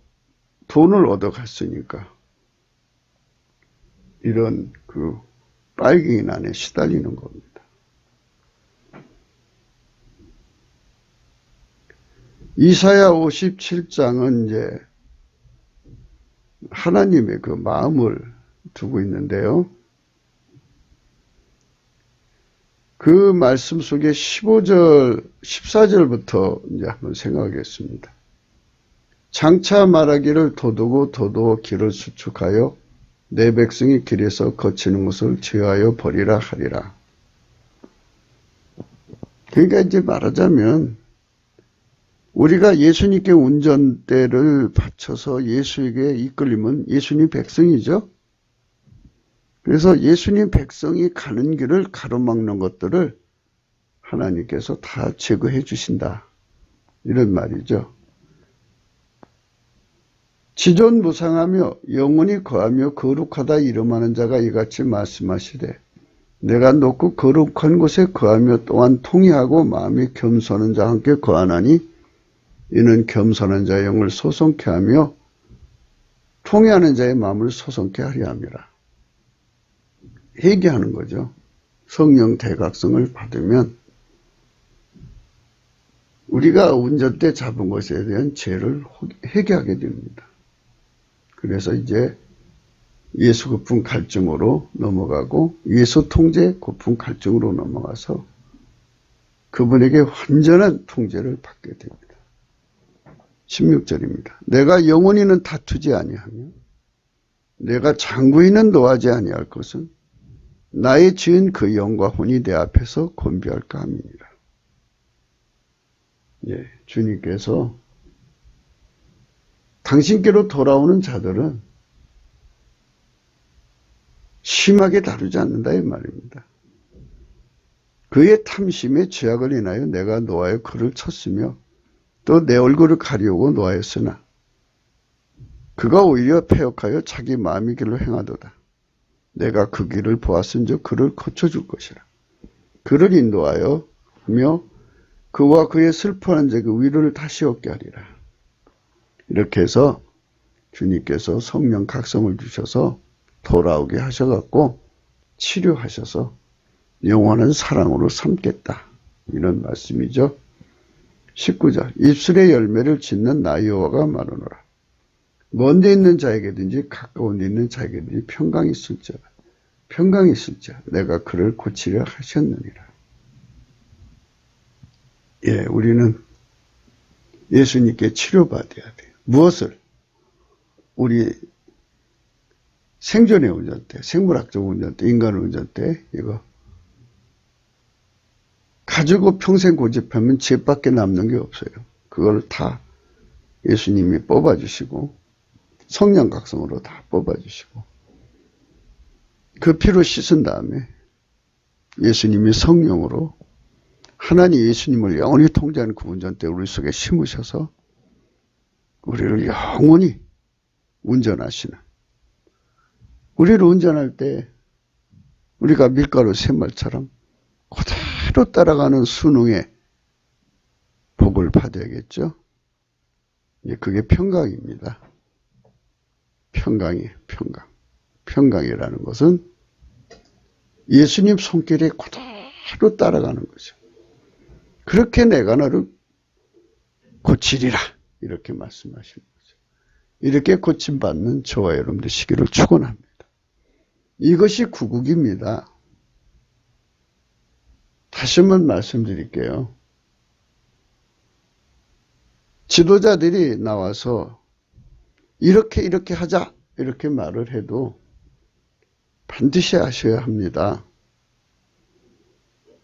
돈을 얻어갔으니까 이런 그 빨갱이 난에 시달리는 겁니다. 이사야 57장은 이제 하나님의 그 마음을 두고 있는데요. 그 말씀 속에 15절, 14절부터 이제 한번 생각하겠습니다. 장차 말하기를 도두고 길을 수축하여 내 백성이 길에서 거치는 것을 제하여 버리라 하리라. 그러니까 이제 말하자면 우리가 예수님께 운전대를 바쳐서 예수에게 이끌리면 예수님 백성이죠. 그래서 예수님 백성이 가는 길을 가로막는 것들을 하나님께서 다 제거해 주신다. 이런 말이죠. 지존무상하며 영원히 거하며 거룩하다 이름하는 자가 이같이 말씀하시되 내가 높고 거룩한 곳에 거하며 또한 통회하고 마음이 겸손한 자와 함께 거하나니 이는 겸손한 자의 영을 소송케 하며 통회하는 자의 마음을 소송케 하려 함이라. 회개하는 거죠. 성령 대각성을 받으면 우리가 운전대 잡은 것에 대한 죄를 회개하게 됩니다. 그래서 이제 예수 고품 갈증으로 넘어가고 예수 통제 고품 갈증으로 넘어가서 그분에게 완전한 통제를 받게 됩니다. 16절입니다. 내가 영원히는 다투지 아니하며 내가 장구인은 노하지 아니할 것은 나의 지은 그 영과 혼이 내 앞에서 곤비할까 함이니라. 예, 주님께서 당신께로 돌아오는 자들은 심하게 다루지 않는다 이 말입니다. 그의 탐심에 죄악을 인하여 내가 노하여 그를 쳤으며 또 내 얼굴을 가리우고 노하였으나 그가 오히려 패역하여 자기 마음의 길로 행하도다. 내가 그 길을 보았은즉 그를 고쳐줄 것이라. 그를 인도하여 며 그와 그의 슬퍼하는 자 그 위로를 다시 얻게 하리라. 이렇게 해서 주님께서 성령 각성을 주셔서 돌아오게 하셔갖고 치료하셔서 영원한 사랑으로 삼겠다. 이런 말씀이죠. 19절 입술의 열매를 짓는 나 여호와가 말하노라. 먼데 있는 자에게든지 가까운 데 있는 자에게든지 평강이 있을지어다. 평강이 있을지어다. 내가 그를 고치려 하셨느니라. 예, 우리는 예수님께 치료받아야 돼요. 무엇을? 우리 생존의 운전대, 생물학적 운전대, 인간 운전대 이거 가지고 평생 고집하면 죄밖에 남는 게 없어요. 그걸 다 예수님이 뽑아주시고 성령 각성으로 다 뽑아주시고 그 피로 씻은 다음에 예수님이 성령으로 하나님 예수님을 영원히 통제하는 그 운전대 우리 속에 심으셔서 우리를 영원히 운전하시는 우리를 운전할 때 우리가 밀가루 샘말처럼 그대로 따라가는 순응의 복을 받아야겠죠. 그게 평강입니다. 평강이에요. 평강. 평강이라는 것은 예수님 손길에 그대로 따라가는 거죠. 그렇게 내가 너를 고치리라 이렇게 말씀하시는 거죠. 이렇게 고침받는 저와 여러분들 시기를 축원합니다. 이것이 구국입니다. 다시 한번 말씀드릴게요. 지도자들이 나와서 이렇게 하자 이렇게 말을 해도 반드시 아셔야 합니다.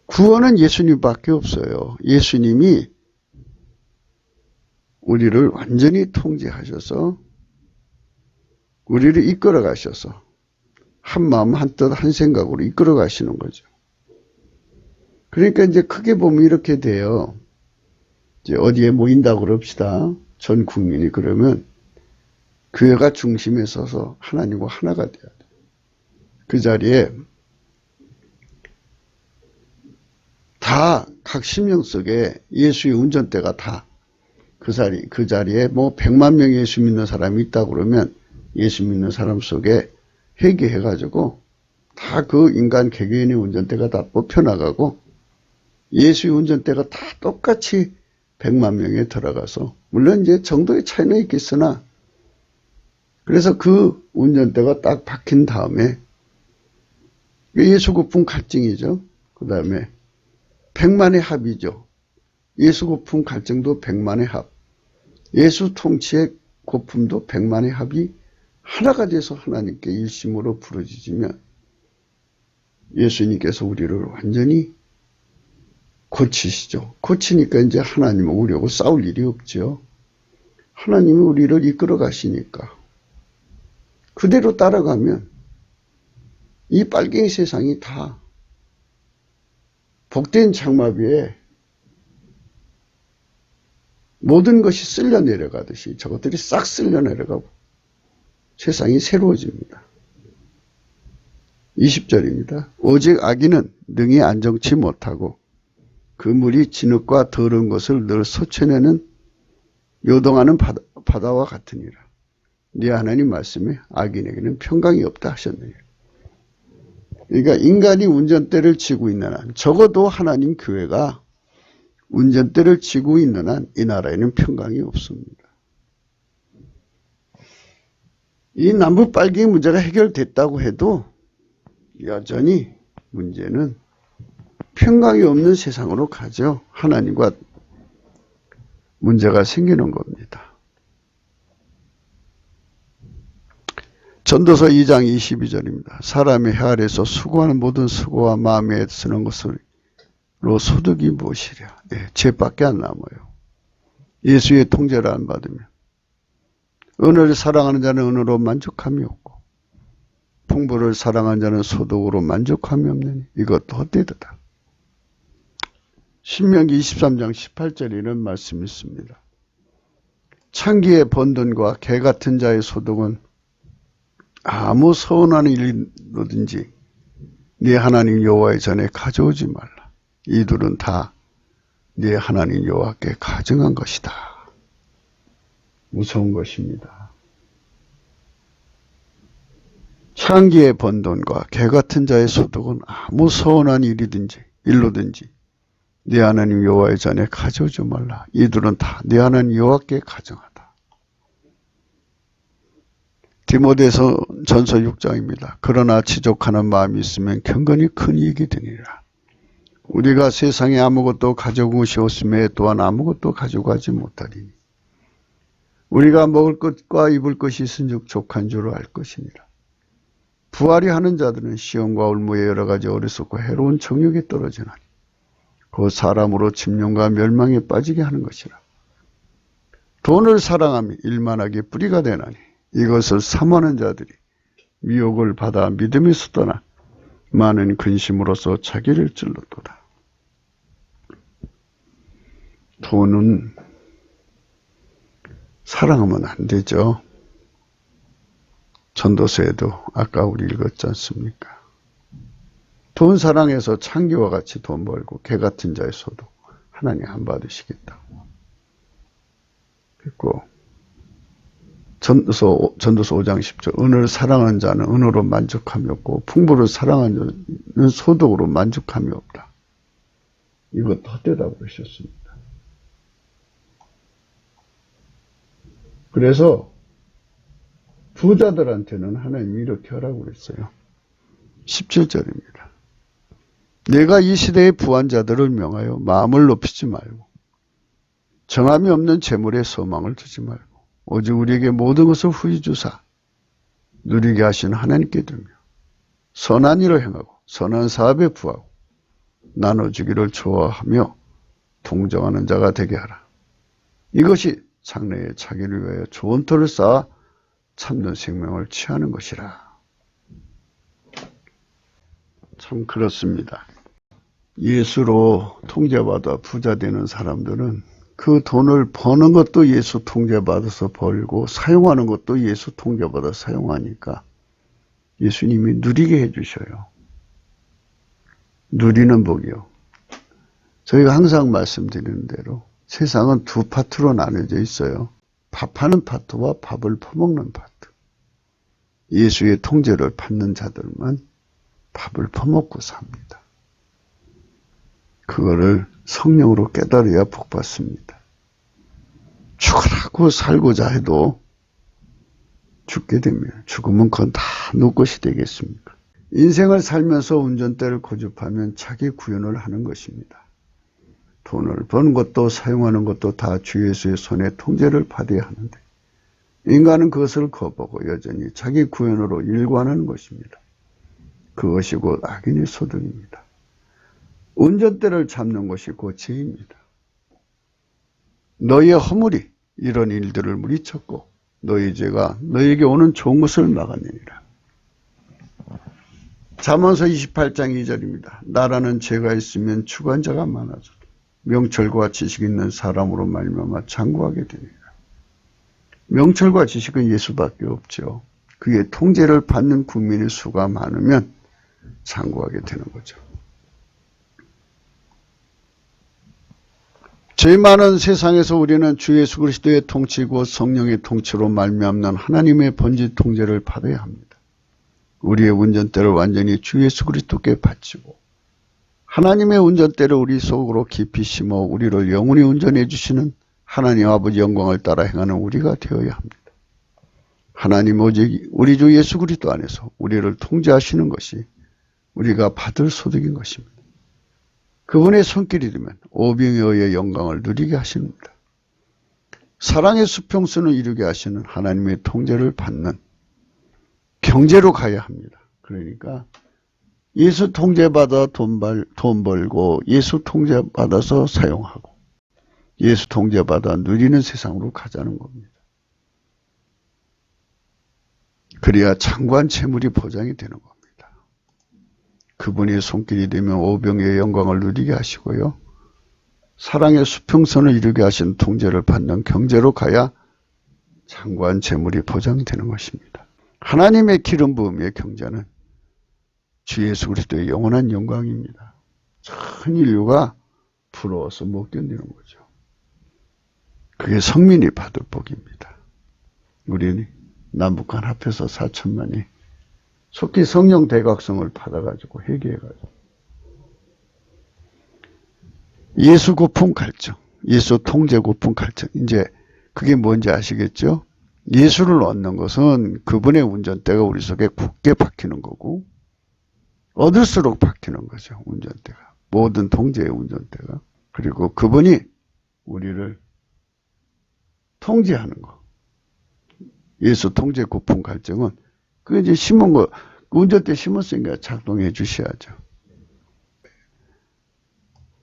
구원은 예수님밖에 없어요. 예수님이 우리를 완전히 통제하셔서 우리를 이끌어 가셔서 한 마음 한 뜻 한 생각으로 이끌어 가시는 거죠. 그러니까 이제 크게 보면 이렇게 돼요. 이제 어디에 모인다고 그럽시다. 전 국민이 그러면 교회가 중심에 서서 하나님과 하나가 돼야 돼요. 그 자리에 다 각 심령 속에 예수의 운전대가 다 그 자리에 뭐 100만 명 예수 믿는 사람이 있다 그러면 예수 믿는 사람 속에 회개해가지고 다 그 인간 개개인의 운전대가 다 뽑혀나가고 예수의 운전대가 다 똑같이 100만 명에 들어가서 물론 이제 정도의 차이는 있겠으나 그래서 그 운전대가 딱 박힌 다음에 예수 고품 갈증이죠. 그 다음에 100만의 합이죠. 예수 고품 갈증도 100만의 합. 예수 통치의 고품도 100만의 합이 하나가 돼서 하나님께 일심으로 부르짖으면 예수님께서 우리를 완전히 고치시죠. 고치니까 이제 하나님은 우리하고 싸울 일이 없죠. 하나님이 우리를 이끌어 가시니까 그대로 따라가면 이 빨갱이 세상이 다 복된 장마비에 모든 것이 쓸려 내려가듯이 저것들이 싹 쓸려 내려가고 세상이 새로워집니다. 20절입니다. 오직 악인은 능히 안정치 못하고 그 물이 진흙과 더러운 것을 늘 솟쳐내는 요동하는 바다와 같으니라. 네 하나님 말씀에 악인에게는 평강이 없다 하셨느니라. 그러니까 인간이 운전대를 쥐고 있는 한, 적어도 하나님 교회가 운전대를 쥐고 있는 한 이 나라에는 평강이 없습니다. 이 남북 빨갱이 문제가 해결됐다고 해도 여전히 문제는 평강이 없는 세상으로 가죠. 하나님과 문제가 생기는 겁니다. 전도서 2장 22절입니다. 사람의 해 아래서 수고하는 모든 수고와 마음에 쓰는 것으로 소득이 무엇이랴. 죄밖에 안 남아요. 예수의 통제를 안 받으면. 은혜를 사랑하는 자는 은혜로 만족함이 없고 풍부를 사랑하는 자는 소득으로 만족함이 없느니 이것도 헛되다. 신명기 23장 18절에 이런 말씀이 있습니다. 창기의 번 돈과 개 같은 자의 소득은 아무 서운한 일이든지 네 하나님 여호와의 전에 가져오지 말라. 이들은 다 네 하나님 여호와께 가증한 것이다. 무서운 것입니다. 창기의 번 돈과 개 같은 자의 소득은 아무 서운한 일로든지 네 하나님 여호와의 전에 가져오지 말라. 이들은 다 네 하나님 여호와께 가증하다. 디모데서 전서 6장입니다. 그러나 지족하는 마음이 있으면 경건이 큰 이익이 되니라. 우리가 세상에 아무것도 가져온 것이 없음에 또한 아무것도 가져가지 못하리니 우리가 먹을 것과 입을 것이 있은즉 족한 줄을 알 것이니라. 부활이 하는 자들은 시험과 올무의 여러 가지 어리석고 해로운 정욕에 떨어지나니 그 사람으로 침륜과 멸망에 빠지게 하는 것이라. 돈을 사랑하며 일만하게 뿌리가 되나니 이것을 사모하는 자들이 미혹을 받아 믿음에서 떠나 많은 근심으로써 자기를 찔렀도다. 돈은 사랑하면 안 되죠. 전도서에도 아까 우리 읽었지 않습니까? 돈 사랑해서 창기와 같이 돈 벌고 개 같은 자의 소득 하나님 안 받으시겠다고. 그리고 전도서 5장 10절 은혜를 사랑하는 자는 은혜로 만족함이 없고 풍부를 사랑하는 자는 소득으로 만족함이 없다. 이것도 헛되다고 그러셨습니다. 그래서 부자들한테는 하나님이 이렇게 하라고 그랬어요. 17절입니다. 내가 이 시대의 부한자들을 명하여 마음을 높이지 말고 정함이 없는 재물에 소망을 두지 말고 오직 우리에게 모든 것을 후히 주사 누리게 하신 하나님께 두며 선한 일을 행하고 선한 사업에 부하고 나눠주기를 좋아하며 동정하는 자가 되게 하라. 이것이 장래에 자기를 위하여 좋은 터를 쌓아 참된 생명을 취하는 것이라. 참 그렇습니다. 예수로 통제받아 부자 되는 사람들은 그 돈을 버는 것도 예수 통제받아서 벌고 사용하는 것도 예수 통제받아 사용하니까 예수님이 누리게 해주셔요. 누리는 복이요. 저희가 항상 말씀드리는 대로 세상은 두 파트로 나눠져 있어요. 밥하는 파트와 밥을 퍼먹는 파트. 예수의 통제를 받는 자들만 밥을 퍼먹고 삽니다. 그거를 성령으로 깨달아야 복받습니다. 죽으라고 살고자 해도 죽게 되면 죽으면 그건 다 누구 것이 되겠습니까? 인생을 살면서 운전대를 고집하면 자기 구현을 하는 것입니다. 돈을 버는 것도 사용하는 것도 다 주 예수의 손에 통제를 받아야 하는데 인간은 그것을 거부하고 여전히 자기 구현으로 일관하는 것입니다. 그것이 곧 악인의 소득입니다. 운전대를 잡는 것이 곧 죄입니다. 너희의 허물이 이런 일들을 물리쳤고 너희 죄가 너희에게 오는 좋은 것을 막았느니라. 잠언서 28장 2절입니다. 나라는 죄가 있으면 주관자가 많아져도 명철과 지식 있는 사람으로 말미암아 장구하게 되니라. 명철과 지식은 예수밖에 없죠. 그의 통제를 받는 국민의 수가 많으면 장구하게 되는 거죠. 죄 많은 세상에서 우리는 주 예수 그리스도의 통치고 성령의 통치로 말미암는 하나님의 번지 통제를 받아야 합니다. 우리의 운전대를 완전히 주 예수 그리스도께 바치고 하나님의 운전대를 우리 속으로 깊이 심어 우리를 영원히 운전해 주시는 하나님 아버지 영광을 따라 행하는 우리가 되어야 합니다. 하나님 오직 우리 주 예수 그리스도 안에서 우리를 통제하시는 것이 우리가 받을 소득인 것입니다. 그분의 손길이 되면 오병이어의 영광을 누리게 하십니다. 사랑의 수평선을 이루게 하시는 하나님의 통제를 받는 경제로 가야 합니다. 그러니까 예수 통제받아 돈 벌고 예수 통제받아서 사용하고 예수 통제받아 누리는 세상으로 가자는 겁니다. 그래야 장구한 재물이 보장이 되는 겁니다. 그분의 손길이 되면 오병이의 영광을 누리게 하시고요. 사랑의 수평선을 이루게 하신 통제를 받는 경제로 가야 장구한 재물이 보장되는 것입니다. 하나님의 기름 부음의 경제는 주 예수 그리스도의 영원한 영광입니다. 전 인류가 부러워서 못 견디는 거죠. 그게 성민이 받을 복입니다. 우리는 남북한 합해서 4천만이 속히 성령 대각성을 받아가지고 회개해가지고 예수 고품 갈증, 예수 통제 고품 갈증. 이제 그게 뭔지 아시겠죠? 예수를 얻는 것은 그분의 운전대가 우리 속에 굳게 박히는 거고 얻을수록 박히는 거죠. 운전대가. 모든 통제의 운전대가. 그리고 그분이 우리를 통제하는 거. 예수 통제 고품 갈증은 그 이제 심은 거, 운전대 심었으니까 작동해 주셔야죠.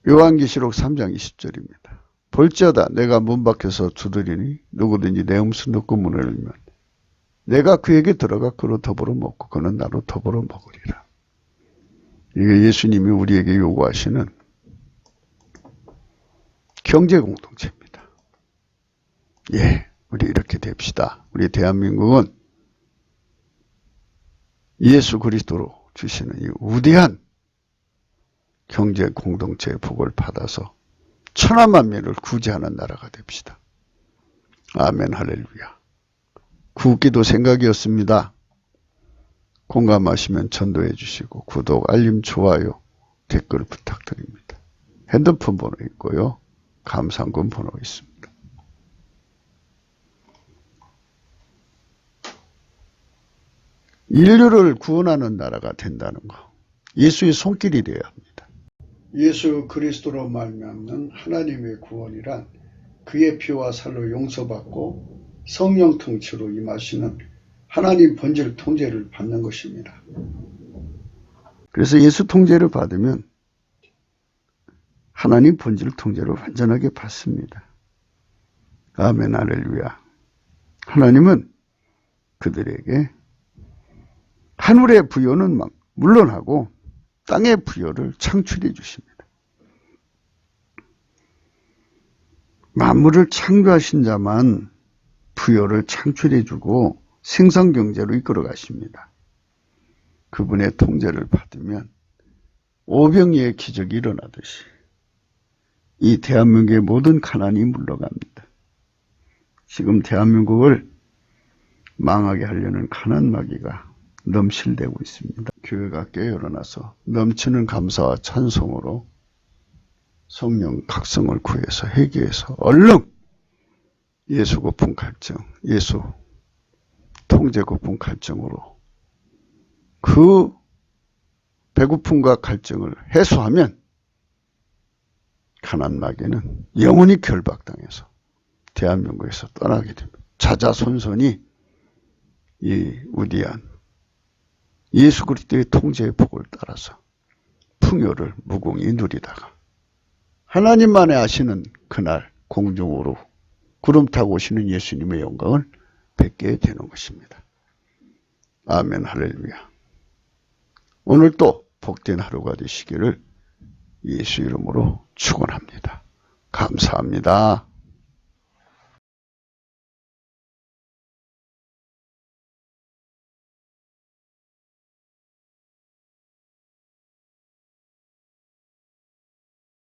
요한계시록 3장 20절입니다. 볼지어다 내가 문 밖에서 두드리니 누구든지 내 음성 듣고 문을 열면 내가 그에게 들어가 그로 더불어 먹고 그는 나로 더불어 먹으리라. 이게 예수님이 우리에게 요구하시는 경제 공동체입니다. 예, 우리 이렇게 됩시다. 우리 대한민국은 예수 그리스도로 주시는 이 위대한 경제 공동체의 복을 받아서 천하만민을 구제하는 나라가 됩시다. 아멘 할렐루야. 구기도 생각이었습니다. 공감하시면 전도해 주시고 구독, 알림, 좋아요, 댓글 부탁드립니다. 핸드폰 번호 있고요. 감상금 번호 있습니다. 인류를 구원하는 나라가 된다는 거. 예수의 손길이 되어야 합니다. 예수 그리스도로 말미암는 하나님의 구원이란 그의 피와 살로 용서받고 성령 통치로 임하시는 하나님 번질 통제를 받는 것입니다. 그래서 예수 통제를 받으면 하나님 번질 통제를 완전하게 받습니다. 아멘 할렐루야. 하나님은 그들에게 하늘의 부여는 물론하고 땅의 부여를 창출해 주십니다. 만물을 창조하신 자만 부여를 창출해 주고 생성경제로 이끌어 가십니다. 그분의 통제를 받으면 오병이의 기적이 일어나듯이 이 대한민국의 모든 가난이 물러갑니다. 지금 대한민국을 망하게 하려는 가난 마귀가 넘실대고 있습니다. 교회가 깨어나서 넘치는 감사와 찬송으로 성령 각성을 구해서 회개해서 얼른 예수 고품 갈증, 예수 통제 고품 갈증으로 그 배고픔과 갈증을 해소하면 가난 마귀는 영원히 결박당해서 대한민국에서 떠나게 됩니다. 자자손손이 이 위대한 예수 그리스도의 통제의 복을 따라서 풍요를 무궁히 누리다가 하나님만이 아시는 그날 공중으로 구름 타고 오시는 예수님의 영광을 뵙게 되는 것입니다. 아멘 할렐루야. 오늘도 복된 하루가 되시기를 예수 이름으로 축원합니다. 감사합니다.